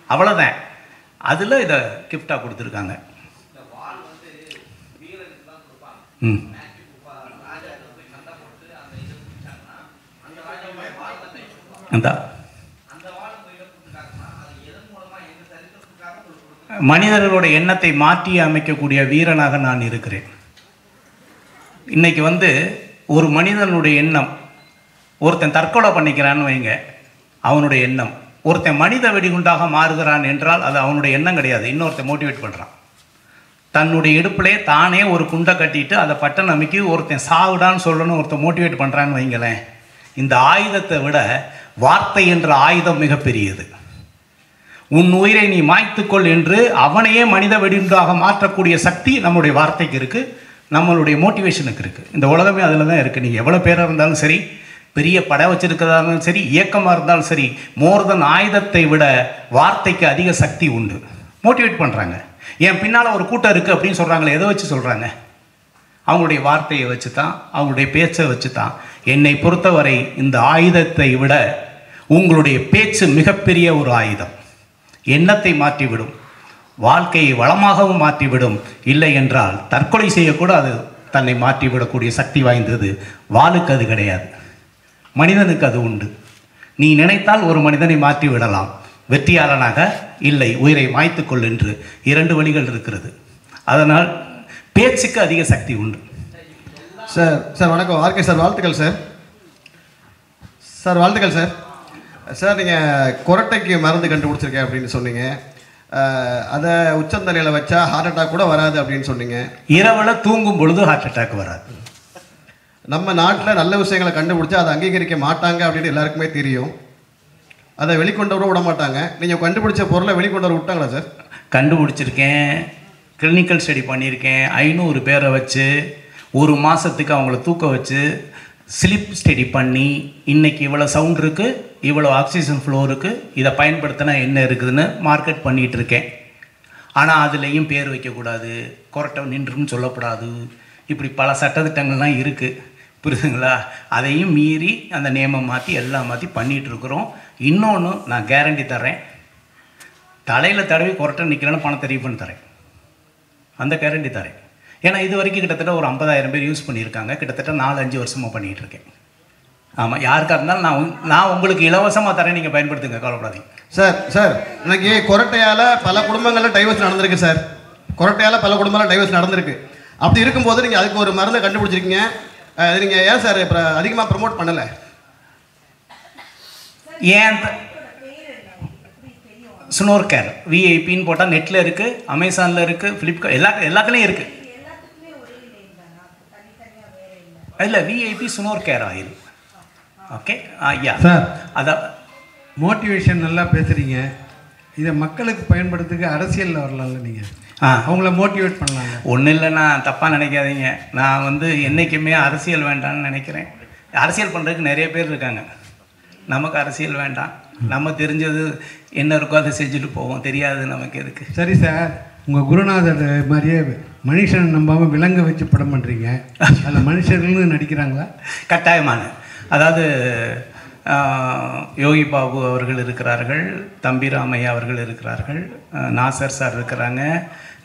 அவ்வளோதான். அதில் இதை கிஃப்டாக கொடுத்துருக்காங்க. ம் அந்த மனிதர்களோட எண்ணத்தை மாற்றி அமைக்கக்கூடிய வீரனாக நான் இருக்கிறேன். இன்னைக்கு வந்து ஒரு மனிதனுடைய எண்ணம், ஒருத்தன் தற்கொலை பண்ணிக்கிறான்னு வைங்க, அவனுடைய எண்ணம். ஒருத்தன் மனித வெடிகுண்டாக மாறுகிறான் என்றால் அது அவனுடைய எண்ணம் கிடையாது, இன்னொருத்தன் மோட்டிவேட் பண்ணுறான். தன்னுடைய இடுப்பிலே தானே ஒரு குண்டை கட்டிட்டு அதை பட்டன் அமைக்கி ஒருத்தன் சாவுடான்னு சொல்லணும் ஒருத்தன் மோட்டிவேட் பண்ணுறான்னு வைங்களேன். இந்த ஆயுதத்தை விட வார்த்தை என்ற ஆயுதம் மிகப்பெரியது. உன் உயிரை நீ மாய்த்துக்கொள் என்று அவனையே மனித வெடிகுண்டாக மாற்றக்கூடிய சக்தி நம்மளுடைய வார்த்தைக்கு இருக்குது, நம்மளுடைய மோட்டிவேஷனுக்கு இருக்குது. இந்த உலகமே அதில் தான் இருக்குது. நீங்கள் எவ்வளோ பேராக இருந்தாலும் சரி, பெரிய படம் வச்சுருக்கிறதா இருந்தாலும் சரி, இயக்கமாக இருந்தாலும் சரி, மோர் தென் ஆயுதத்தை விட வார்த்தைக்கு அதிக சக்தி உண்டு. மோட்டிவேட் பண்ணுறாங்க. என் பின்னால் ஒரு கூட்டம் இருக்குது அப்படின்னு சொல்கிறாங்களே, எதை வச்சு சொல்கிறாங்க? அவங்களுடைய வார்த்தையை வச்சு தான், அவங்களுடைய பேச்சை வச்சு தான். என்னை பொறுத்தவரை இந்த ஆயுதத்தை விட உங்களுடைய பேச்சு மிகப்பெரிய ஒரு ஆயுதம். எண்ணத்தை மாற்றிவிடும், வாழ்க்கையை வளமாகவும் மாற்றிவிடும். இல்லை என்றால் தற்கொலை செய்யக்கூட அது தன்னை மாற்றிவிடக்கூடிய சக்தி வாய்ந்தது. வாளுக்கு அது கிடையாது, மனிதனுக்கு அது உண்டு. நீ நினைத்தால் ஒரு மனிதனை மாற்றி விடலாம், வெற்றியாளனாக இல்லை உயிரை மாய்த்துக்கொள் என்று 2 வழிகள் இருக்கிறது. அதனால் பேச்சுக்கு அதிக சக்தி உண்டு. சார் வணக்கம். ஆர்கே சார் வாழ்த்துக்கள் சார். வாழ்த்துக்கள் சார். நீங்கள் கொரட்டைக்கு மருந்து கண்டுபிடிச்சிருக்கேன் அப்படின்னு சொன்னீங்க. அதை உச்சந்தலையில் வச்சா ஹார்ட் அட்டாக் கூட வராது அப்படின்னு சொன்னீங்க. இரவில் தூங்கும் பொழுது ஹார்ட் அட்டாக் வராது. நம்ம நாட்டில் நல்ல விஷயங்களை கண்டுபிடிச்சா அதை அங்கீகரிக்க மாட்டாங்க அப்படின்னு எல்லாருக்குமே தெரியும். அதை வெளிக்கொண்டு வர விட மாட்டாங்க. நீங்கள் கண்டுபிடிச்ச பொருளை வெளிக்கொண்டு வர விட்டாங்களா சார்? கண்டுபிடிச்சிருக்கேன், கிளினிக்கல் ஸ்டடி பண்ணியிருக்கேன். 500 பேரை வச்சு 1 மாதத்துக்கு அவங்கள தூக்க வச்சு ஸ்லிப் ஸ்டடி பண்ணி இன்றைக்கி இவ்வளோ சவுண்ட் இருக்குது, இவ்வளோ ஆக்சிஜன் ஃப்ளோ இருக்குது, இதை பயன்படுத்தினா என்ன இருக்குதுன்னு மார்க்கெட் பண்ணிகிட்டு இருக்கேன். ஆனால் அதுலேயும் பேர் வைக்கக்கூடாது, கொரட்டை நின்றுன்னு சொல்லக்கூடாது, இப்படி பல சட்டத்திட்டங்கள்லாம் இருக்குது, புரியுதுங்களா? அதையும் மீறி அந்த நேமை மாற்றி எல்லாம் மாற்றி பண்ணிகிட்ருக்குறோம். இன்னொன்று நான் கேரண்டி தரேன், தலையில் தடவி கொரட்டை நிற்கலன்னு பணத்தை ரீஃபண்ட் தரேன், அந்த கேரண்டி தரேன். ஏன்னா இது வரைக்கும் கிட்டத்தட்ட ஒரு 50,000 பேர் யூஸ் பண்ணியிருக்காங்க. கிட்டத்தட்ட 4-5 வருஷமாக பண்ணிகிட்டு இருக்கேன். ஆமாம், யாருக்காக இருந்தாலும் நான் உங்களுக்கு இலவசமாக தரேன், நீங்கள் பயன்படுத்துங்க, கவலைப்படாதீங்க. சார் இன்னைக்கு கொரட்டையால் பல குடும்பங்களில் டைவர்ஸ் நடந்திருக்கு சார். கொரட்டையால் பல குடும்பங்களில் டைவர்ஸ் நடந்திருக்கு. அப்படி இருக்கும்போது நீங்கள் அதுக்கு ஒரு மருந்தை கண்டுபிடிச்சிருக்கீங்க. நீங்கள் ஏன் சார் இப்போ அதிகமாக ப்ரமோட் பண்ணலை? ஏன் ஸ்னோர் கேர் விஐபின்னு போட்டால் நெட்டில் இருக்குது, அமேசானில் இருக்குது, ஃப்ளிப்கார்ட் எல்லாத்துலேயும் இருக்குது. இல்லை, VIP snore care oil. Okay ஐயா சார், அதான் மோட்டிவேஷன் நல்லா பேசுகிறீங்க. இதை மக்களுக்கு பயன்படுத்துக்கு அரசியலில் வரலாம்ல, நீங்கள் அவங்கள மோட்டிவேட் பண்ணலாங்க. ஒன்றும் இல்லை, நான் தப்பாக நினைக்காதீங்க. நான் என்றைக்குமே அரசியல் வேண்டாம்னு நினைக்கிறேன். அரசியல் பண்ணுறதுக்கு நிறைய பேர் இருக்காங்க. நமக்கு அரசியல் வேண்டாம், நம்ம தெரிஞ்சது என்ன இருக்கோ அதை செஞ்சுட்டு போவோம், தெரியாது நமக்கு எதுக்கு. சரி சார், உங்கள் குருநாதர் மாதிரியே மனுஷன் நம்பாமல் விலங்கு வச்சு படம் பண்ணுறீங்க, அதில் மனுஷர்கள்னு நடிக்கிறாங்களா? கட்டாயமான, அதாவது யோகி பாபு அவர்கள் இருக்கிறார்கள், தம்பி ராமையா அவர்கள் இருக்கிறார்கள், நாசர் சார் இருக்கிறாங்க,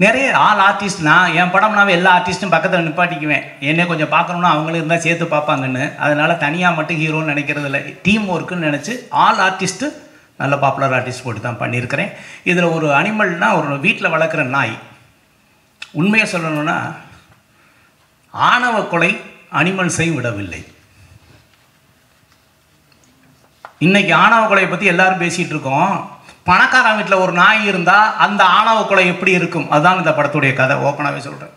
நிறைய ஆர்டிஸ்ட். நான் என் படம்னாவே எல்லா ஆர்டிஸ்ட்டும் பக்கத்தில் நிப்பாட்டிக்குவேன். என்னை கொஞ்சம் பார்க்கணுன்னா அவங்களும் இருந்தால் சேர்த்து பார்ப்பாங்கன்னு. அதனால் தனியாக மட்டும் ஹீரோன்னு நினைக்கிறது இல்லை, டீம் ஒர்க்குன்னு நினச்சி ஆர்டிஸ்ட்டு நல்ல பாப்புலர் ஆர்டிஸ்ட் போட்டு தான் பண்ணியிருக்கிறேன். இதில் ஒரு அனிமல்னால் ஒரு வீட்டில் வளர்க்குற நாய். உண்மையை சொல்லணுன்னா ஆணவ கொலை அனிமல்ஸை விடவில்லை. இன்னைக்கு ஆணவ கொலையை பற்றி எல்லாரும் பேசிகிட்டு இருக்கோம். பணக்காரன் வீட்டில் ஒரு நாய் இருந்தால் அந்த ஆணவ கொலை எப்படி இருக்கும், அதுதான் இந்த படத்துடைய கதை. ஓப்பனாகவே சொல்கிறேன்.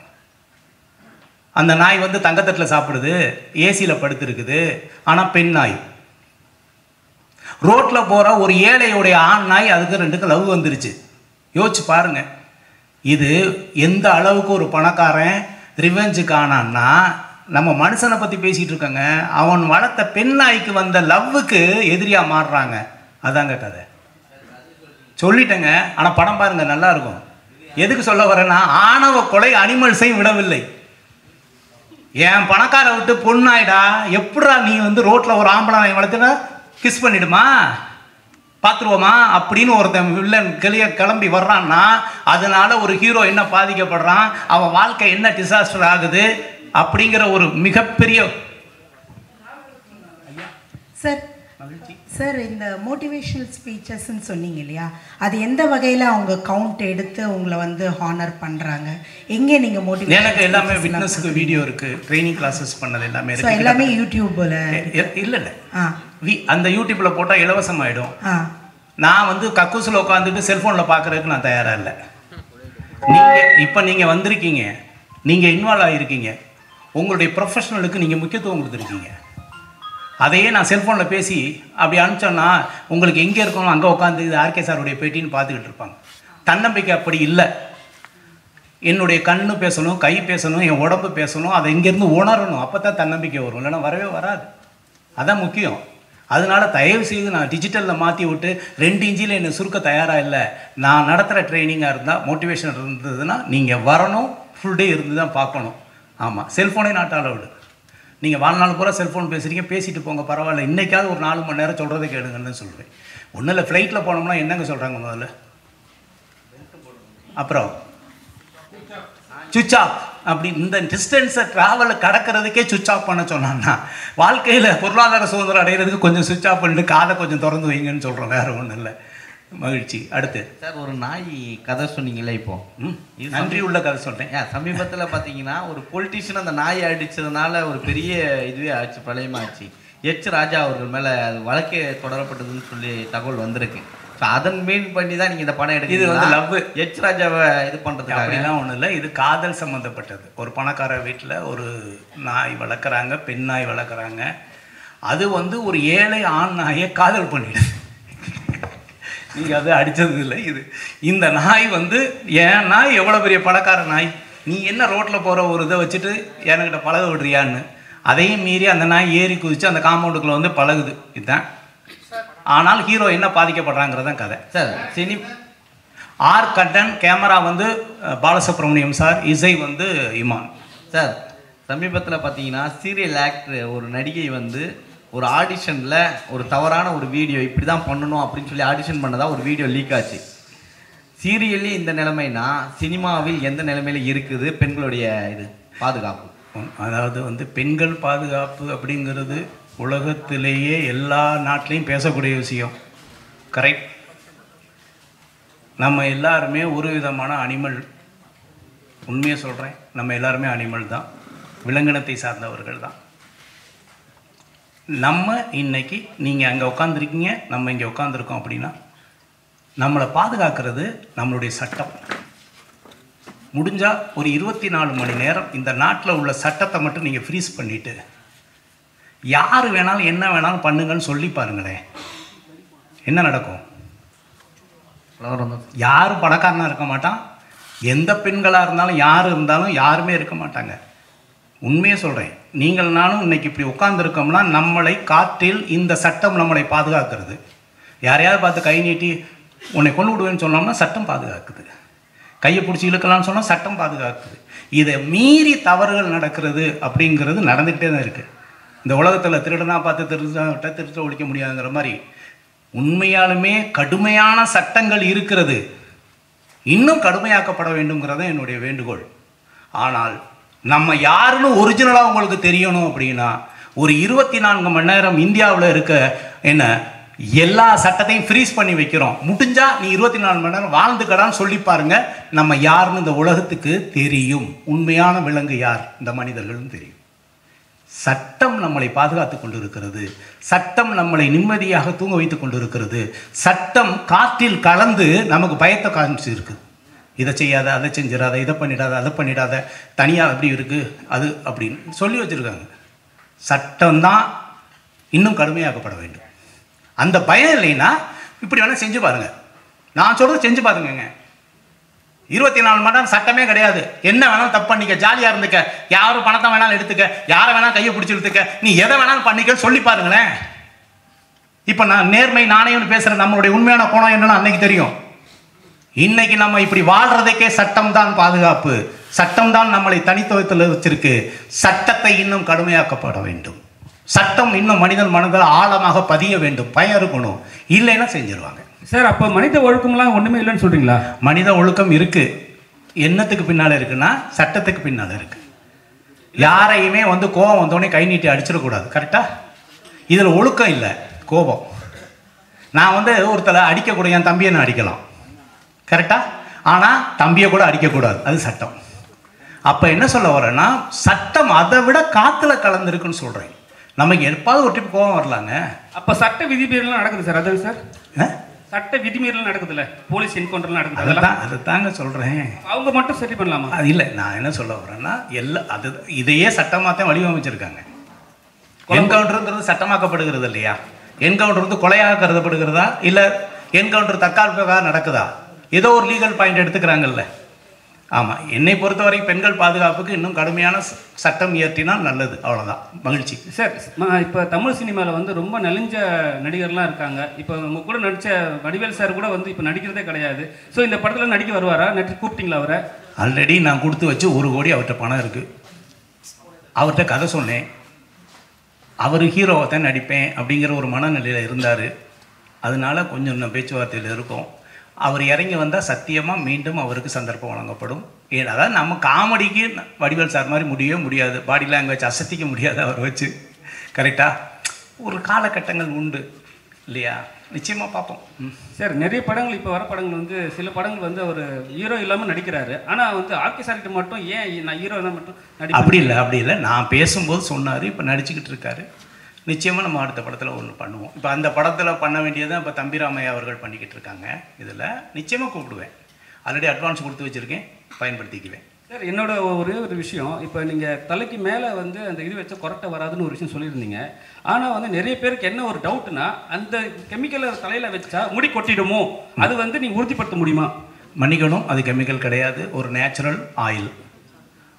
அந்த நாய் தங்கத்தட்டில் சாப்பிடுது, ஏசியில் படுத்துருக்குது, ஆனால் பெண் நாய். ரோட்டில் போகிற ஒரு ஏழையுடைய ஆண் நாய், அதுக்கு 2க்கும் லவ் வந்துருச்சு. யோசிச்சு பாருங்க, இது எந்த அளவுக்கு ஒரு பணக்காரன் ரிவெஞ்சுக்கு ஆனான்னா, நம்ம மனுஷனை பற்றி பேசிகிட்டு இருக்கோங்க, அவன் வளர்த்த பெண் நாய்க்கு வந்த லவ்வுக்கு எதிரியாக மாறுறாங்க. அதாங்க கதை. சொல்லிட்டேங்க, ஆனால் படம் பாருங்க, நல்லா இருக்கும். எதுக்கு சொல்ல வரேன்னா, ஆணவ கொலை அனிமல்ஸையும் விடவில்லை. என் பணக்கார விட்டு பொண்ணாயிடா, எப்படா நீ ரோட்டில் ஒரு ஆம்பளை நாய் வளர்த்துனா கிஸ் பண்ணிடுமா, பார்த்துருவோமா அப்படின்னு ஒருத்தன் வில்லன் கிளம்பி வர்றான்னா, அதனால ஒரு ஹீரோ என்ன பாதிக்கப்படுறான், அவன் வாழ்க்கை என்ன டிசாஸ்டர் ஆகுது அப்படிங்கிற ஒரு மிகப்பெரிய. சார் இந்த மோட்டிவேஷனல் ஸ்பீச்சஸ்ன்னு சொன்னீங்க இல்லையா, அது எந்த வகையில் அவங்க கவுண்ட் எடுத்து உங்களை ஹானர் பண்ணுறாங்க, எங்கே நீங்கள் மோட்டிவேஷன்? எனக்கு எல்லாமே விட்னஸுக்கு வீடியோ இருக்குது, ட்ரைனிங் கிளாஸஸ் பண்ணது எல்லாமே இருக்குது. எல்லாமே யூடியூப்பில் இல்லை அந்த யூடியூப்பில் போட்டால் இலவசமாயிடும். நான் கக்கூசில் உட்காந்துட்டு செல்ஃபோனில் பார்க்குறதுக்கு நான் தயாராக இல்லை. நீங்கள் வந்திருக்கீங்க, நீங்கள் இன்வால்வ் ஆகிருக்கீங்க, உங்களுடைய ப்ரொஃபஷனலுக்கு நீங்கள் முக்கியத்துவம் கொடுத்துருக்கீங்க. அதையே நான் செல்ஃபோனில் பேசி அப்படி அனுப்பிச்சோன்னா உங்களுக்கு எங்கே இருக்கணும் அங்கே உட்காந்து இது ஆர்கே சாருடைய பேட்டின்னு பார்த்துக்கிட்டு இருப்பாங்க. தன்னம்பிக்கை அப்படி இல்லை. என்னுடைய கண்ணு பேசணும், கை பேசணும், என் உடம்பு பேசணும், அதை இங்கேருந்து உணரணும், அப்போ தான் தன்னம்பிக்கை வரும், இல்லைன்னா வரவே வராது. அதான் முக்கியம். அதனால தயவு செய்து நான் டிஜிட்டலில் மாற்றி விட்டு 2 இன்ச்சில் என்னை சுருக்க தயாராக இல்லை. நான் நடத்துகிற ட்ரைனிங்காக இருந்தால், மோட்டிவேஷன் இருந்ததுன்னா நீங்கள் வரணும், ஃபுல் டே இருந்து தான் பார்க்கணும். ஆமாம், செல்ஃபோனே நாட் அலவுடு. நீங்கள் வாழ்நாள் பூரா செல்ஃபோன் பேசுகிறீங்க, பேசிட்டு போங்க பரவாயில்ல, இன்றைக்காவது ஒரு 4 மணி நேரம் சொல்கிறத கேளுங்கன்னு சொல்கிறேன். ஒன்றும் இல்லை, ஃப்ளைட்டில் போனோம்னா என்னங்க சொல்கிறாங்க முதல்ல, அப்புறம் சுவிட்ச் ஆஃப் அப்படி இந்த டிஸ்டன்ஸை ட்ராவலை கடக்கிறதுக்கே சுவிட்ச் ஆஃப் பண்ண சொன்னான்னா, வாழ்க்கையில் பொருளாதார சுதந்திரம் அடைகிறதுக்கு கொஞ்சம் சுவிட்ச் ஆஃப் பண்ணிட்டு காதை கொஞ்சம் திறந்து வைங்கன்னு சொல்கிறோம், வேறு ஒன்றும் இல்லை. மகிழ்ச்சி. அடுத்து சார், ஒரு நாய் கதை சொன்னீங்களே, இப்போ நன்றி உள்ள கதை சொல்கிறேன். சமீபத்தில் பார்த்தீங்கன்னா ஒரு பொலிட்டீஷியன் அந்த நாயை அடித்ததுனால ஒரு பெரிய இதுவே ஆச்சு, பிரளயமாச்சு. எச் ராஜா அவர்கள் மேலே அது வழக்கே தொடரப்பட்டதுன்னு சொல்லி தகவல் வந்திருக்கு. ஸோ அதன் மீன் பண்ணி தான் நீங்கள் இந்த படம் எடுக்க. இது வந்து லவ் எச் ராஜாவை இது பண்ணுறதுக்கு அப்படிலாம் ஒன்றும் இல்லை, இது காதல் சம்மந்தப்பட்டது. ஒரு பணக்கார வீட்டில் ஒரு நாய் வளர்க்குறாங்க, பெண் நாய் வளர்க்குறாங்க. அது வந்து ஒரு ஏழை ஆண் நாயை காதல் பண்ணிடுது. நீங்கள் அது அடித்தது இல்லை. இது இந்த நாய் வந்து என் நாய் எவ்வளோ பெரிய பணக்கார நாய், நீ என்ன ரோட்டில் போகிற ஒரு இதை வச்சுட்டு என்கிட்ட பழக விடுறியான்னு, அதையும் மீறி அந்த நாய் ஏறி குதித்து அந்த காம்பவுண்டுக்குள்ளே வந்து பழகுது. இதுதான். ஆனால் ஹீரோ என்ன பாதிக்கப்படுறாங்கிறதான் கதை. சார் ஆர் கட்டன், கேமரா வந்து பாலசுப்ரமணியம் சார், இசை வந்து இமான் சார். சமீபத்தில் பார்த்தீங்கன்னா சீரியல் ஆக்டர் ஒரு நடிகை வந்து ஒரு ஆடிஷனில் ஒரு தவறான ஒரு வீடியோ இப்படி தான் பண்ணணும் அப்படின்னு சொல்லி ஆடிஷன் பண்ணதாக ஒரு வீடியோ லீக் ஆச்சு. சீரியல்லே இந்த நிலைமைனா சினிமாவில் எந்த நிலைமையில் இருக்குது பெண்களுடைய இது பாதுகாப்பு? அதாவது வந்து பெண்கள் பாதுகாப்பு அப்படிங்கிறது உலகத்திலேயே எல்லா நாட்டிலையும் பேசக்கூடிய விஷயம். கரெக்ட். நம்ம எல்லாருமே ஒரு விதமான அனிமல். உண்மையை சொல்கிறேன், நம்ம எல்லாருமே அனிமல் தான், விலங்கினத்தை சார்ந்தவர்கள் தான். நம்ம இன்னைக்கு நீங்கள் அங்கே உட்காந்துருக்கீங்க, நம்ம இங்கே உட்காந்துருக்கோம் அப்படின்னா நம்மளை பாதுகாக்கிறது நம்மளுடைய சட்டம். முடிஞ்சால் ஒரு 24 மணி நேரம் இந்த நாட்டில் உள்ள சட்டத்தை மட்டும் நீங்கள் ஃப்ரீஸ் பண்ணிவிட்டு யார் வேணாலும் என்ன வேணாலும் பண்ணுங்கன்னு சொல்லி பாருங்களேன், என்ன நடக்கும்? யாரும் பணக்காரனாக இருக்க மாட்டான், எந்த பெண்களாக இருந்தாலும் யார் இருந்தாலும் யாருமே இருக்க மாட்டாங்க. உண்மையை சொல்கிறேன், நீங்கள் நானும் இன்னைக்கு இப்படி உட்காந்துருக்கோம்னா நம்மளை காற்றில் இந்த சட்டம் நம்மளை பாதுகாக்கிறது. யாரையாவது பார்த்து கை நீட்டி உன்னை கொண்டு விடுவேன்னு சொன்னோம்னா சட்டம் பாதுகாக்குது. கையை பிடிச்சி இழுக்கலாம்னு சொன்னால் சட்டம் பாதுகாக்குது. இதை மீறி தவறுகள் நடக்கிறது அப்படிங்கிறது நடந்துக்கிட்டே தான் இருக்குது. இந்த உலகத்தில் திருடனா பார்த்து திருத்த ஒழிக்க முடியாதுங்கிற மாதிரி உண்மையாலுமே கடுமையான சட்டங்கள் இருக்கிறது, இன்னும் கடுமையாக்கப்பட வேண்டும்ங்கிறத என்னுடைய வேண்டுகோள். ஆனால் நம்ம யாருன்னு ஒரிஜினலாக உங்களுக்கு தெரியணும் அப்படின்னா ஒரு 24 மணி நேரம் இந்தியாவில் இருக்க என்ன எல்லா சட்டத்தையும் ஃப்ரீஸ் பண்ணி வைக்கிறோம். முடிஞ்சா நீ 24 மணி நேரம் வாழ்ந்துக்கடான்னு சொல்லி பாருங்க, நம்ம யாருன்னு இந்த உலகத்துக்கு தெரியும். உண்மையான விலங்கு யார்? இந்த மனிதர்கள்னு தெரியும். சட்டம் நம்மளை பாதுகாத்து கொண்டிருக்கிறது, சட்டம் நம்மளை நிம்மதியாக தூங்க வைத்து கொண்டிருக்கிறது, சட்டம் காற்றில் கலந்து நமக்கு பயத்தை காமிச்சு இருக்குது. இதை செய்யாத, அதை செஞ்சிடாத, இதை பண்ணிடாத, அதை பண்ணிடாத, தனியாக அப்படி இருக்குது அது அப்படின்னு சொல்லி வச்சுருக்காங்க. சட்டம்தான் இன்னும் கடுமையாக்கப்பட வேண்டும். அந்த பயம் இல்லைன்னா இப்படி வேணால் செஞ்சு பாருங்கள். நான் சொல்கிறது செஞ்சு பாருங்க. 24 மணி நேரம் சட்டமே கிடையாது, என்ன வேணாலும் தப்பு பண்ணிக்க, ஜாலியாக இருந்துக்க, யாரும் பணத்தை வேணாலும் எடுத்துக்க, யாரை வேணாலும் கையை பிடிச்சி எடுத்துக்க, நீ எதை வேணாலும் பண்ணிக்க சொல்லி பாருங்களேன். இப்போ நான் நேர்மை நாணயம்னு பேசுகிறேன், நம்மளுடைய உண்மையான கோணம் என்னன்னு அன்னைக்கு தெரியும். இன்னைக்கு நம்ம இப்படி வாழ்றதுக்கே சட்டம் தான் பாதுகாப்பு, சட்டம் தான் நம்மளை தனித்துவத்தில் வச்சிருக்கு. சட்டத்தை இன்னும் கடுமையாக்கப்பட வேண்டும். சட்டம் இன்னும் மனிதன் மனதில் ஆழமாக பதிய வேண்டும். பயம் இருக்கணும், இல்லைன்னா செஞ்சிருவாங்க. சார், அப்போ மனித ஒழுக்கம்லாம் ஒன்றுமே இல்லைன்னு சொல்கிறீங்களா? மனித ஒழுக்கம் இருக்குது. என்னத்துக்கு பின்னால் இருக்குன்னா சட்டத்துக்கு பின்னால் இருக்குது. யாரையுமே வந்து கோபம் வந்தோடனே கை நீட்டி அடிச்சிடக்கூடாது. கரெக்டாக? இதில் ஒழுக்கம் இல்லை, கோபம். நான் வந்து ஒருத்தரை அடிக்கக்கூடாது, என் தம்பியை நான் அடிக்கலாம், கரெக்டாக? ஆனால் தம்பியை கூட அடிக்கக்கூடாது, அது சட்டம். அப்போ என்ன சொல்ல வரேன்னா சட்டம் அதை விட காற்றுல கலந்துருக்குன்னு சொல்கிறேன். நமக்கு எப்பாவது ஒரு ட்ரிப் கோபம் வரலாங்க. அப்போ சட்ட விதிமீறலாம் நடக்குது சார். அதான் சார், சட்ட விதிமீறலாம் நடக்குதுல்ல, போலீஸ் என்கவுண்டர்லாம் நடக்குது. அதெல்லாம் அதை தாங்க சொல்கிறேன். அவங்க மட்டும் சரி பண்ணலாமா? அது இல்லை, நான் என்ன சொல்ல வரேன்னா அது இதையே சட்டமாக தான் வடிவமைச்சிருக்காங்க. என்கவுண்டருங்கிறது சட்டமாக்கப்படுகிறது இல்லையா? என்கவுண்டர் வந்து கொலையாக கருதப்படுகிறதா, இல்லை என்கவுண்டர் தற்காலிகமாக நடக்குதா? ஏதோ ஒரு லீகல் பாயிண்ட் எடுத்துக்கிறாங்கல்ல. ஆமாம், என்னை பொறுத்தவரை பெண்கள் பாதுகாப்புக்கு இன்னும் கடுமையான சட்டம் இயற்றினால் நல்லது, அவ்வளோதான். மகிழ்ச்சி. சார், இப்போ தமிழ் சினிமாவில் வந்து ரொம்ப நெளிஞ்ச நடிகர்லாம் இருக்காங்க. இப்போ உங்க கூட நடித்த வடிவேல் சார் கூட வந்து இப்போ நடிக்கிறதே கிடையாது. ஸோ இந்த படத்தில் நடிக்க வருவாரா? நடிச்சு கூப்பிட்டீங்களா அவரை? ஆல்ரெடி நான் கொடுத்து வச்சு 1 கோடி அவர்கிட்ட பணம் இருக்குது. அவர்கிட்ட கதை சொன்னேன், அவர் ஹீரோவை தான் நடிப்பேன் அப்படிங்கிற ஒரு மனநிலையில் இருந்தார். அதனால கொஞ்சம் இன்னும் பேச்சுவார்த்தையில் இருக்கும். அவர் இறங்கி வந்தால் சத்தியமாக மீண்டும் அவருக்கு சந்தர்ப்பம் வழங்கப்படும். அதாவது நம்ம காமெடிக்கு வடிவேல் சார் மாதிரி முடியவே முடியாது, பாடி லாங்குவேஜ் அசத்திக்க முடியாது அவர் வச்சு. கரெக்டாக ஒரு காலகட்டங்கள் உண்டு இல்லையா? நிச்சயமாக பார்ப்போம். சார் நிறைய படங்கள் இப்போ வர படங்கள் வந்து சில படங்கள் வந்து அவர் ஹீரோ இல்லாமல் நடிக்கிறாரு. ஆனால் வந்து ஆர்கே சார்கிட்ட மட்டும் ஏன் நான் ஹீரோ மட்டும் அப்படி இல்லை. நான் பேசும்போது சொன்னார், இப்போ நடிச்சுக்கிட்டு இருக்காரு. நிச்சயமாக நம்ம அடுத்த படத்தில் ஒன்று பண்ணுவோம். இப்போ அந்த படத்தில் பண்ண வேண்டியதை இப்போ தம்பிராமையா அவர்கள் பண்ணிக்கிட்டு இருக்காங்க. இதில் நிச்சயமாக கூப்பிடுவேன். ஆல்ரெடி அட்வான்ஸ் கொடுத்து வச்சுருக்கேன், பயன்படுத்திக்குவேன். சார் என்னோட ஒரே ஒரு விஷயம், இப்போ நீங்கள் தலைக்கு மேலே வந்து அந்த இது வச்சா கொரட்டை வராதுன்னு ஒரு விஷயம் சொல்லியிருந்தீங்க. ஆனால் வந்து நிறைய பேருக்கு என்ன ஒரு டவுட்னா, அந்த கெமிக்கலை தலையில் வச்சா முடி கொட்டிடுமோ, அது வந்து நீங்கள் உறுதிப்படுத்த முடியுமா? மன்னிக்கணும், அது கெமிக்கல் கிடையாது, ஒரு நேச்சுரல் ஆயில்,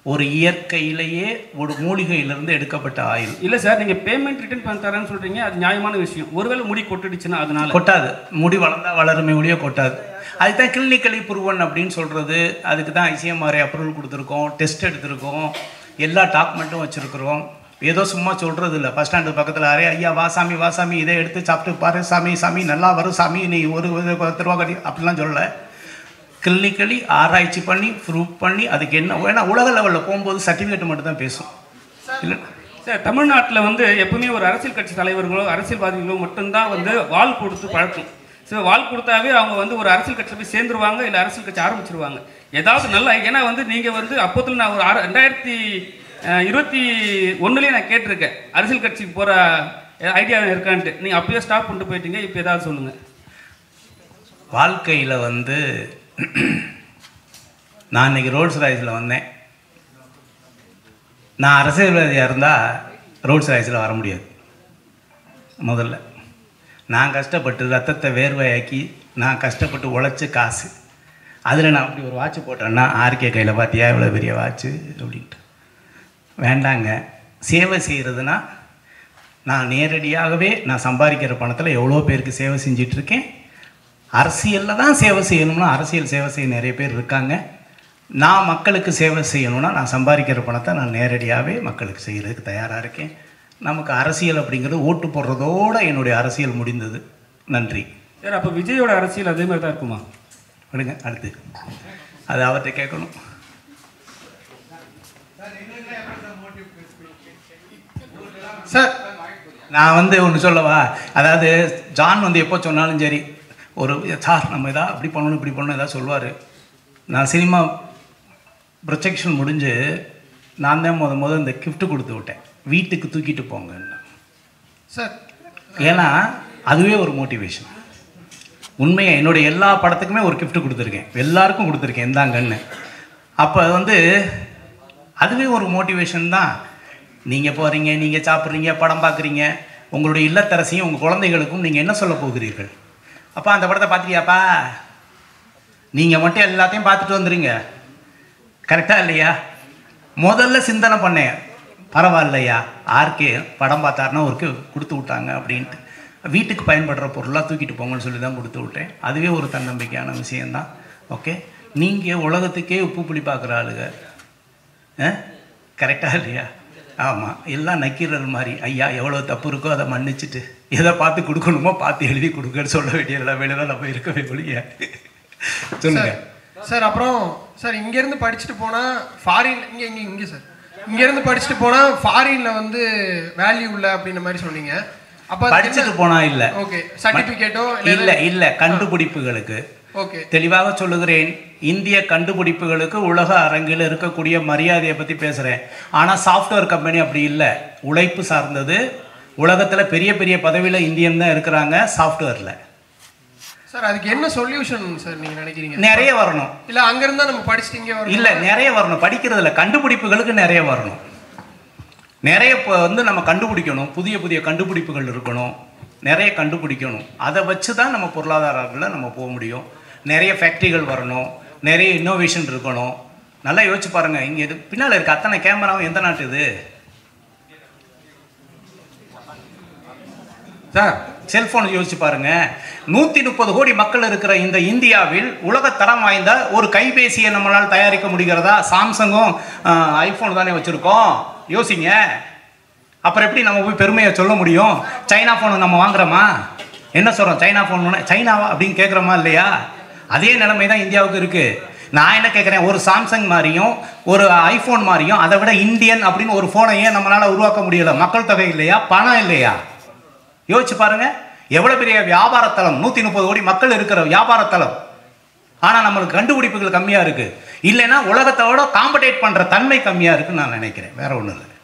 ஒரு இயற்கையிலேயே ஒரு மூலிகையிலிருந்து எடுக்கப்பட்ட ஆயில். இல்லை சார், நீங்கள் பேமெண்ட் ரிட்டர்ன் பண்ண தரேன்னு சொல்கிறீங்க, அது நியாயமான விஷயம். ஒருவேளை முடி கொட்டுடுச்சுன்னா அதனால கொட்டாது, முடி வளர்ந்தா வளருமே ஒழிய கொட்டாது. அதுதான் கிளினிக்கலி ப்ரூவன் அப்படின்னு சொல்கிறது. அதுக்கு தான் ஐசிஎம்ஆர்ஐ அப்ரூவல் கொடுத்துருக்கோம், டெஸ்ட் எடுத்திருக்கோம், எல்லா டாக்குமெண்ட்டும் வச்சுருக்குறோம். ஏதோ சும்மா சொல்கிறது இல்லை. பஸ் ஸ்டாண்டு பக்கத்தில் அரே ஐயா வா சாமி இதை எடுத்து சாப்பிட்டு பாரு சாமி நல்லா வரும் சாமி, நீ ஒரு 10 ரூபா கட்டி அப்படிலாம் சொல்லலை. கிளினிக்கலி ஆராய்ச்சி பண்ணி ப்ரூவ் பண்ணி அதுக்கு என்ன வேணா உலக லெவலில் போகும்போது சர்டிஃபிகேட் மட்டும் தான் பேசும். இல்லை சார், தமிழ்நாட்டில் வந்து எப்பவுமே ஒரு அரசியல் கட்சி தலைவர்களோ அரசியல்வாதிகளோ மட்டும்தான் வந்து வால் கொடுத்து பழக்கம். ஸோ வால் கொடுத்தாவே அவங்க வந்து ஒரு அரசியல் கட்சியில் போய் சேர்ந்துருவாங்க, இல்லை அரசியல் கட்சி ஆரம்பிச்சிருவாங்க. ஏதாவது நல்லா, ஏன்னா வந்து நீங்கள் வந்து அப்போதில் நான் ஒரு 2021 நான் கேட்டிருக்கேன் அரசியல் கட்சிக்கு போகிற ஐடியா இருக்கான்ட்டு. நீங்கள் அப்பயே ஸ்டாப் பண்ணிட்டு போயிட்டீங்க. இப்போ ஏதாவது சொல்லுங்கள். வாழ்க்கையில் வந்து நான் இன்றைக்கி ரோல்ஸ் ராய்ஸில் வந்தேன். நான் அரசியல்வாதியாக இருந்தால் ரோல்ஸ் ராய்ஸில் வர முடியாது. முதல்ல நான் கஷ்டப்பட்டு ரத்தத்தை வேர்வையாக்கி நான் கஷ்டப்பட்டு உழைச்சி காசு, அதில் நான் அப்படி ஒரு வாட்ச் போட்டேன்னா ஆர்கே கையில் பார்த்தியா இவ்வளோ பெரிய வாட்ச்சு அப்படின்ட்டு. வேண்டாங்க. சேவை செய்கிறதுனா நான் நேரடியாகவே நான் சம்பாதிக்கிற பணத்தில் எவ்வளோ பேருக்கு சேவை செஞ்சிட்ருக்கேன். அரசியலில் தான் சேவை செய்யணும்னா அரசியல் சேவை செய்ய நிறைய பேர் இருக்காங்க. நான் மக்களுக்கு சேவை செய்யணும்னா நான் சம்பாதிக்கிற பணத்தை நான் நேரடியாகவே மக்களுக்கு செய்கிறதுக்கு தயாராக இருக்கேன். நமக்கு அரசியல் அப்படிங்கிறது ஓட்டு போடுறதோடு என்னுடைய அரசியல் முடிந்தது. நன்றி. சார், அப்போ விஜயோட அரசியல் அதே மாதிரி தான் இருக்குமா? விடுங்க, அடுத்து அது அவர்கிட்ட கேட்கணும். சார் நான் வந்து ஒன்று சொல்லவா, அதாவது ஜான் வந்து எப்போ சொன்னாலும் சரி ஒரு சார் நம்ம எதாவது அப்படி பண்ணணும் இப்படி பண்ணணும் எதாவது சொல்லுவார். நான் சினிமா ப்ரொஜெக்ஷன் முடிஞ்சு நான் தான் முதல் இந்த கிஃப்ட் கொடுத்து விட்டேன், வீட்டுக்கு தூக்கிட்டு போங்கன்னு சார். ஏன்னா அதுவே ஒரு மோட்டிவேஷன். உண்மையை என்னுடைய எல்லா படத்துக்குமே ஒரு கிஃப்ட் கொடுத்துருக்கேன், எல்லாருக்கும் கொடுத்துருக்கேன் இந்தாங்கன்னு. அப்போ வந்து அதுவே ஒரு மோட்டிவேஷன் தான். நீங்கள் போகிறீங்க, நீங்கள் சாப்பிட்றீங்க, படம் பார்க்குறீங்க, உங்களுடைய இல்லத்தரசையும் உங்கள் குழந்தைகளுக்கும் நீங்கள் என்ன சொல்ல போகிறீர்கள்? அப்பா அந்த படத்தை பார்த்துட்டியாப்பா, நீங்கள் மட்டும் எல்லாத்தையும் பார்த்துட்டு வந்துடுங்க, கரெக்டாக இல்லையா? முதல்ல சிந்தனை பண்ணேன், பரவாயில்லையா ஆர்கே படம் பார்த்தாருன்னா ஒரு கொடுத்து விட்டாங்க அப்படின்ட்டு. வீட்டுக்கு பயன்படுற பொருளாக தூக்கிட்டு போங்கன்னு சொல்லி தான் கொடுத்து விட்டேன். அதுவே ஒரு தன்னம்பிக்கையான விஷயந்தான். ஓகே, நீங்கள் உலகத்துக்கே உப்பு புளி பார்க்குற ஆளுங்க, கரெக்டாக இல்லையா? ஆமாம், எல்லாம் நக்கீரர் மாதிரி ஐயா எவ்வளோ தப்பு இருக்கோ அதை மன்னிச்சுட்டு எதை பார்த்து கொடுக்கணுமோ பார்த்து எழுதி கொடுக்கன்னு சொல்ல வேண்டிய எல்லா வேலையெல்லாம் நம்ம இருக்கவே ஒழிய. சொல்லுங்க சார். அப்புறம் சார், இங்கேருந்து படிச்சுட்டு போனால் ஃபாரின் இங்கே சார் இங்கேருந்து படிச்சுட்டு போனால் ஃபாரினில் வந்து வேல்யூ இல்லை அப்படின்ற மாதிரி சொன்னீங்க. அப்போ படிச்சுட்டு போனால் இல்லை, ஓகே, சர்டிஃபிகேட்டோ இல்லை கண்டுபிடிப்புகளுக்கு. ஓகே, தெளிவாக சொல்லுகிறேன், இந்திய கண்டுபிடிப்புகளுக்கு உலக அரங்கில் இருக்கக்கூடிய மரியாதையை பற்றி பேசுகிறேன். ஆனால் சாஃப்ட்வேர் கம்பெனி அப்படி இல்லை, உழைப்பு சார்ந்தது. உலகத்தில் பெரிய பெரிய பதவியில் இந்தியன் தான் இருக்கிறாங்க சாஃப்ட்வேரில். சார், அதுக்கு என்ன சொல்யூஷன் சார் நீங்கள் நினைக்கிறீங்க? நிறைய வரணும். இல்லை அங்கேருந்தா நம்ம படிச்சுட்டு இங்கே வரணும்? இல்லை, நிறைய வரணும். படிக்கிறதுல கண்டுபிடிப்புகளுக்கு நிறைய வரணும். நிறைய வந்து நம்ம கண்டுபிடிக்கணும், புதிய புதிய கண்டுபிடிப்புகள் இருக்கணும், நிறைய கண்டுபிடிக்கணும். அதை வச்சு தான் நம்ம பொருளாதாரத்தில் நம்ம போக முடியும். நிறைய ஃபேக்ட்ரிகள் வரணும், நிறைய இன்னோவேஷன் இருக்கணும். நல்லா யோசிச்சு பாருங்கள், இங்கே இது பின்னால் இருக்க அத்தனை கேமராவும் எந்த நாட்டு இது சார்? செல்ஃபோன் யோசிச்சு பாருங்க. 130 கோடி மக்கள் இருக்கிற இந்த இந்தியாவில் உலகத்தரம் வாய்ந்த ஒரு கைபேசியை நம்மளால் தயாரிக்க முடிகிறதா? சாம்சங்கும் ஐஃபோன் தானே வச்சுருக்கோம். யோசிங்க, அப்புறம் எப்படி நம்ம போய் பெருமையை சொல்ல முடியும்? சைனா ஃபோனு நம்ம வாங்குறோமா? என்ன சொல்கிறோம்? சைனா ஃபோன் சைனாவா அப்படின்னு கேட்குறோமா இல்லையா? அதே நிலைமை தான் இந்தியாவுக்கு இருக்குது. நான் என்ன கேட்குறேன், ஒரு சாம்சங் மாதிரியும் ஒரு ஐஃபோன் மாதிரியும் அதை விட இந்தியன் அப்படின்னு ஒரு ஃபோனை ஏன் நம்மளால் உருவாக்க முடியலை? மக்கள் தொகை இல்லையா? பணம் இல்லையா? யோசிச்சு பாருங்கள். எவ்வளோ பெரிய வியாபாரத்தலம், 130 கோடி மக்கள் இருக்கிற வியாபாரத்தலம். ஆனால் நம்மளுக்கு கண்டுபிடிப்புகள் கம்மியாக இருக்குது. இல்லைன்னா உலகத்தோட காம்படேட் பண்ணுற தன்மை கம்மியாக இருக்குன்னு நான் நினைக்கிறேன். வேற ஒன்றும் இல்லை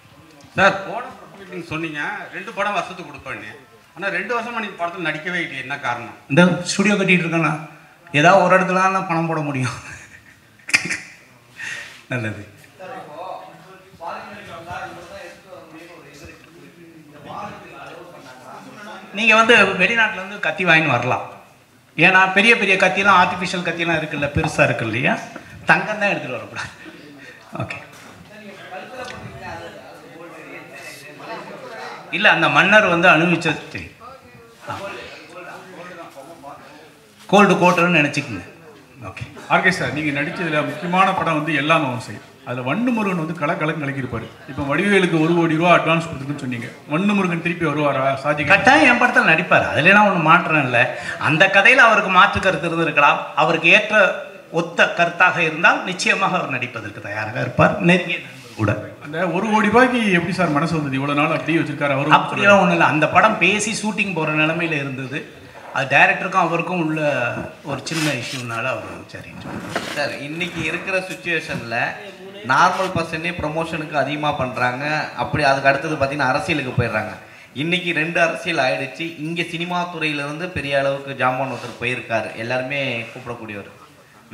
சார். போன மீட்டிங் சொன்னீங்க 2 படம் வருஷத்துக்கு கொடுப்பேன்னு. ஆனால் 2 வருஷமா நீங்கள் படத்தில் நடிக்கவே இல்லை. என்ன காரணம்? இந்த ஸ்டுடியோ கட்டிகிட்டு இருக்கேன்னா ஏதாவது ஒரு இடத்துல தான் பணம் போட முடியும். நல்லது. நீங்கள் வந்து வெளிநாட்டிலேருந்து கத்தி வாங்கின்னு வரலாம். ஏன்னா பெரிய பெரிய கத்திலாம், ஆர்டிஃபிஷியல் கத்திலாம் இருக்குல்ல, பெருசாக இருக்கு இல்லையா? தங்கம் தான் எடுத்துகிட்டு வரக்கூடாது. ஓகே. இல்லை, அந்த மன்னர் வந்து அனுபவிச்சது கோல்டு கோட்டர்னு நினச்சிக்கோங்க. ஓகே. ஆர்கே சார், நீங்கள் நடித்ததில் முக்கியமான படம் வந்து எல்லாமே அவசியம். அதில் வண்டுமுருகன் வந்து கலக்கலன்னு கலக்கியிருப்பார். இப்போ வடிவேலுக்கு 1 கோடி ரூபா அட்வான்ஸ் கொடுத்துருக்குன்னு சொன்னீங்க. வண்டுமுருகன் திருப்பி வருவாரா? சாதி கட்டாயம் என் படத்தில் நடிப்பார். அதுலாம் ஒன்றும் மாற்றம் இல்லை. அந்த கதையில் அவருக்கு மாற்று கருத்து இருந்திருக்கலாம். அவருக்கு ஏற்ற ஒத்த கருத்தாக இருந்தால் நிச்சயமாக அவர் நடிப்பதற்கு தயாராக இருப்பார். நெருங்கிய கூட. அந்த 1 கோடி ரூபாய்க்கு எப்படி சார் மனசு வந்தது? இவ்வளோ நாள் அப்படியே வச்சிருக்காரு அவர்? அப்படிலாம் ஒன்றும் இல்லை. அந்த படம் பேசி ஷூட்டிங் போகிற நிலமையில் இருந்தது. அது டைரக்டருக்கும் அவருக்கும் உள்ள ஒரு சின்ன இஷ்யூனால அவர் சரி சார். இன்னைக்கு இருக்கிற சுச்சுவேஷனில் நார்மல் பர்சனே ப்ரொமோஷனுக்கு அதிகமாக பண்ணுறாங்க. அப்படி அதுக்கு அடுத்தது பார்த்திங்கன்னா அரசியலுக்கு போயிடுறாங்க. இன்றைக்கி 2 அரசியல் ஆகிடுச்சு. இங்கே சினிமா துறையிலேருந்து பெரிய அளவுக்கு ஜாமான் ஒருத்தர் போயிருக்காரு. எல்லாருமே கூப்பிடக்கூடியவர்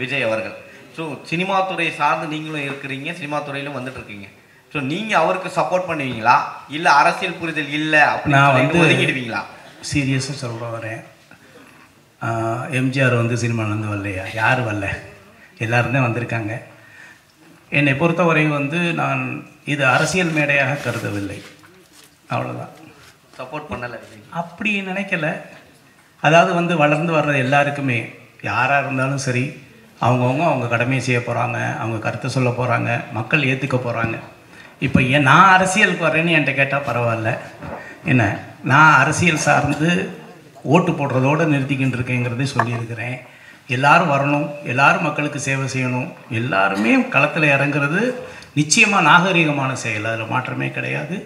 விஜய் அவர்கள். ஸோ சினிமா துறையை சார்ந்து நீங்களும் இருக்கிறீங்க, சினிமா துறையிலும் வந்துட்டுருக்கீங்க. ஸோ நீங்கள் அவருக்கு சப்போர்ட் பண்ணுவீங்களா, இல்லை அரசியல் புரிதல் இல்லை அப்படின்னு ஒதுங்கிடுவீங்களா? சீரியஸாக சொல்ல வரேன். எம்ஜிஆர் வந்து சினிமாலேருந்து வரலையா? யார் வரல? எல்லோரும் தான் வந்திருக்காங்க. என்னை பொறுத்தவரையும் வந்து நான் இது அரசியல் மேடையாக கருதவில்லை. அவ்வளோதான். சப்போர்ட் பண்ணலை அப்படி நினைக்கல. அதாவது வந்து வளர்ந்து வர்ற எல்லாருக்குமே யாராக இருந்தாலும் சரி, அவங்கவுங்க அவங்க கடமையை செய்ய போகிறாங்க, அவங்க கருத்தை சொல்ல போகிறாங்க, மக்கள் ஏற்றுக்க போகிறாங்க. இப்போ நான் அரசியலுக்கு வரேன்னு என்கிட்ட கேட்டால் பரவாயில்ல. என்ன, நான் அரசியல் சார்ந்து ஓட்டு போடுறதோடு நிறுத்திக்கிட்டு இருக்கேங்கிறதே சொல்லியிருக்கிறேன். எல்லாரும் வரணும், எல்லாரும் மக்களுக்கு சேவை செய்யணும், எல்லாருமே களத்தில் இறங்குறது நிச்சயமாக நாகரிகமான செயல். அதில் மாற்றமே கிடையாது.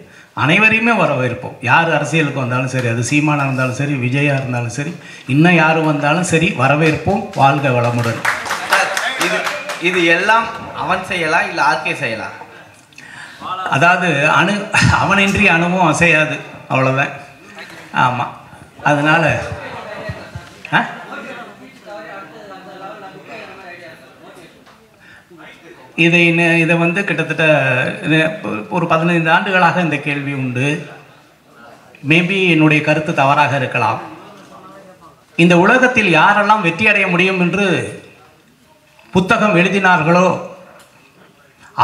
அனைவரையுமே வரவேற்போம். யார் அரசியலுக்கு வந்தாலும் சரி, அது சீமானாக இருந்தாலும் சரி, விஜயா இருந்தாலும் சரி, இன்னும் யார் வந்தாலும் சரி, வரவேற்போம். வாழ்க வளமுடன். இது எல்லாம் அவன் செய்யலா இல்லை ஆர்கே செய்யலா? அதாவது அவனின்றி அணுவும் அசையாது, அவ்வளோதான். ஆமாம். அதனால் இதை வந்து கிட்டத்தட்ட ஒரு 15 ஆண்டுகளாக இந்த கேள்வி உண்டு. மேபி என்னுடைய கருத்து தவறாக இருக்கலாம். இந்த உலகத்தில் யாரெல்லாம் வெற்றி அடைய முடியும் என்று புத்தகம் எழுதினார்களோ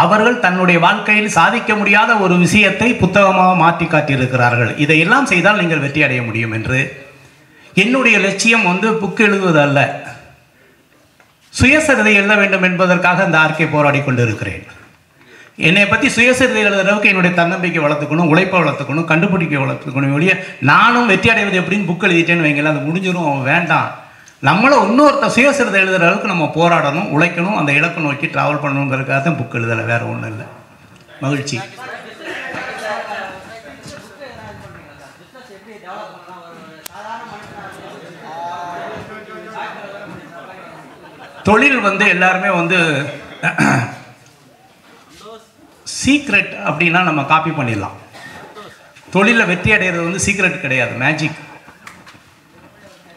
அவர்கள் தன்னுடைய வாழ்க்கையில் சாதிக்க முடியாத ஒரு விஷயத்தை புத்தகமாக மாற்றி காட்டியிருக்கிறார்கள். இதையெல்லாம் செய்தால் நீங்கள் வெற்றி அடைய முடியும் என்று. என்னுடைய லட்சியம் வந்து புக் எழுதுவதல்ல, சுயசரிதை எழுத வேண்டும் என்பதற்காக இந்த ஆர்கே போராடி கொண்டு இருக்கிறேன். என்னை பற்றி சுயசரிதை எழுதுற அளவுக்கு என்னுடைய தன்னம்பிக்கை வளர்த்துக்கணும், உழைப்பை வளர்த்துக்கணும், கண்டுபிடிக்க வளர்த்துக்கணும். ஒழிய நானும் வெற்றி அடைவது எப்படின்னு புக் எழுதிட்டேன்னு வைங்களேன், அது முடிஞ்சிடும். அவன் வேண்டாம். நம்மளும் இன்னொருத்த சுயசரிதை எழுதுகிற அளவுக்கு நம்ம போராடணும், உழைக்கணும், அந்த இலக்கை நோக்கி ட்ராவல் பண்ணணுங்கிறதுக்காக தான் புக் எழுதலை, வேறு ஒன்றும் இல்லை. மகிழ்ச்சி. தொழில் வந்து எல்லாருமே வந்து சீக்ரெட் அப்படின்னா நம்ம காப்பி பண்ணிடலாம். தொழிலில் வெற்றி அடைகிறது வந்து சீக்ரெட் கிடையாது, மேஜிக்.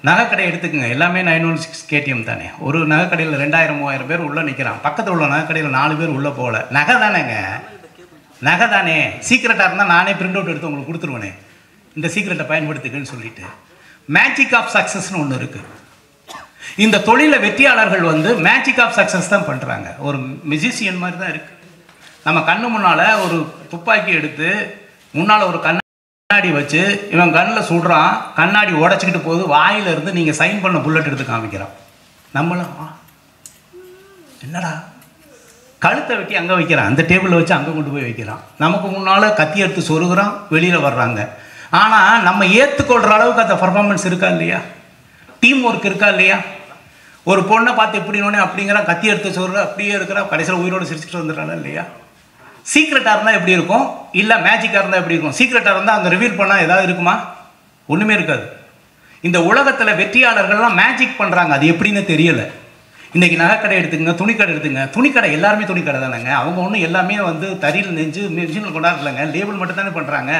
நகைக்கடை எடுத்துக்கோங்க, எல்லாமே 916 KTM தானே. ஒரு நகைக்கடையில் 2000-3000 பேர் உள்ளே நிற்கிறான். பக்கத்தில் உள்ள நகைக்கடையில் 4 பேர் உள்ளே போகல. நகை தானேங்க, நகை தானே. சீக்ரெட்டாக இருந்தால் நானே பிரிண்ட் அவுட் எடுத்து உங்களுக்கு கொடுத்துருவேனே, இந்த சீக்ரெட்டை பயன்படுத்துக்குன்னு சொல்லிட்டு. மேஜிக் ஆஃப் சக்ஸஸ்னு ஒன்று இருக்குது. இந்த தொழிலில் வெற்றியாளர்கள் வந்து மேஜிக் ஆஃப் சக்ஸஸ் தான் பண்ணுறாங்க. ஒரு மியூசிஷியன் மாதிரி தான் இருக்குது. நம்ம கண்ணு முன்னால் ஒரு துப்பாக்கி எடுத்து முன்னால் ஒரு கண்ணாடி வச்சு இவன் கண்ணில் சுடுறான், கண்ணாடி உடச்சிக்கிட்டு போகுது, வாயிலிருந்து நீங்கள் சைன் பண்ண புல்லட் எடுத்து காமிக்கிறான். நம்மளும் என்னடா கழுத்தை வெட்டி அங்கே வைக்கிறான், அந்த டேபிளில் வச்சு அங்கே கொண்டு போய் வைக்கிறான். நமக்கு முன்னால் கத்தி எடுத்து சொருகிறான், வெளியில் வர்றாங்க. ஆனால் நம்ம ஏற்றுக்கொள்கிற அளவுக்கு அந்த பர்ஃபார்மன்ஸ் இருக்கா இல்லையா? டீம் ஒர்க் இருக்கா இல்லையா? ஒரு பொண்ணை பார்த்து எப்படினோடனே அப்படிங்கிறான், கத்தி எடுத்து சொல்கிற அப்படியே இருக்கிறா, கடைசியில் உயிரோடு சிரிச்சுட்டு வந்துடுறாங்க இல்லையா? சீக்ரெட்டாக இருந்தால் எப்படி இருக்கும், இல்லை மேஜிக்காக இருந்தால் எப்படி இருக்கும்? சீக்ரெட்டாக இருந்தால் அங்கே ரிவீல் பண்ணால் ஏதாவது இருக்குமா? ஒன்றுமே இருக்காது. இந்த உலகத்தில் வெற்றியாளர்கள்லாம் மேஜிக் பண்ணுறாங்க, அது எப்படின்னு தெரியலை. இன்றைக்கி நகைக்கடை எடுத்துங்க, துணிக்கடை எடுத்துங்க. துணிக்கடை எல்லாருமே துணிக்கடை தானேங்க. அவங்க ஒன்றும் எல்லாமே வந்து தறியில் நெஞ்சு மிஷினில் கொண்டாடலைங்க, லேபிள் மட்டும் தானே பண்ணுறாங்க.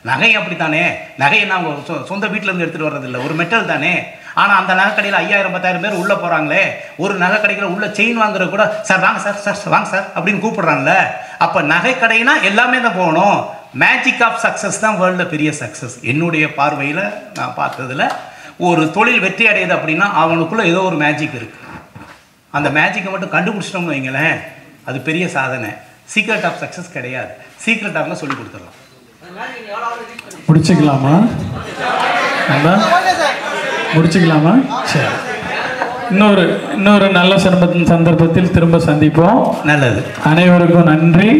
நகை அப்படித்தானே, நகையை நான் அவங்க சொந்த வீட்டிலேருந்து எடுத்துகிட்டு வர்றதில்லை, ஒரு மெட்டல் தானே. ஆனால் அந்த நகைக்கடையில் 5000 10,000 பேர் உள்ளே போகிறாங்களே, ஒரு நகைக்கடையில் உள்ள செயின் வாங்குற கூட சார் வாங்க சார், சார் வாங்க சார் அப்படின்னு கூப்பிடுறாங்களே. அப்போ நகைக்கடைனா எல்லாமே தான் போகணும். மேஜிக் ஆஃப் சக்ஸஸ் தான் வேர்ல்டில் பெரிய சக்ஸஸ். என்னுடைய பார்வையில் நான் பார்த்ததில் ஒரு தொழில் வெற்றி அடையுது அப்படின்னா அவனுக்குள்ளே ஏதோ ஒரு மேஜிக் இருக்குது. அந்த மேஜிக்கை மட்டும் கண்டுபிடிச்சிட்டோம்னு வைங்களேன், அது பெரிய சாதனை. சீக்ரெட் ஆஃப் சக்ஸஸ் கிடையாது. சீக்ரெட் ஆஃப்லாம் சொல்லி கொடுத்துடலாம். முடிச்சுக்கலாமா? முடிச்சுக்கலாமா? சரி, இன்னொரு நல்ல சந்தர்ப்பத்தில் திரும்ப சந்திப்போம். நல்லது. அனைவருக்கும் நன்றி.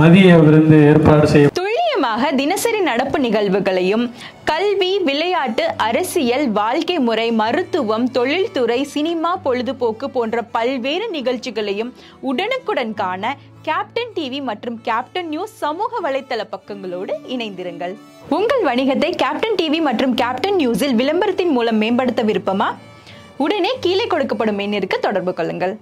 மதிய விருந்து ஏற்பாடு செய்ய துல்லியமாக தினசரி நடப்பு நிகழ்வுகளையும் கல்வி, விளையாட்டு, அரசியல், வாழ்க்கை முறை, மருத்துவம், தொழில்துறை, சினிமா, பொழுதுபோக்கு போன்ற பல்வேறு நிகழ்ச்சிகளையும் உடனுக்குடன் காண கேப்டன் டிவி மற்றும் கேப்டன் நியூஸ் சமூக வலைத்தள பக்கங்களோடு இணைந்திருங்கள். உங்கள் வணிகத்தை கேப்டன் டிவி மற்றும் கேப்டன் நியூஸில் விளம்பரத்தின் மூலம் மேம்படுத்த விருப்பமா? உடனே கீழே கொடுக்கப்படும் எண்ணிற்கு தொடர்பு கொள்ளுங்கள்.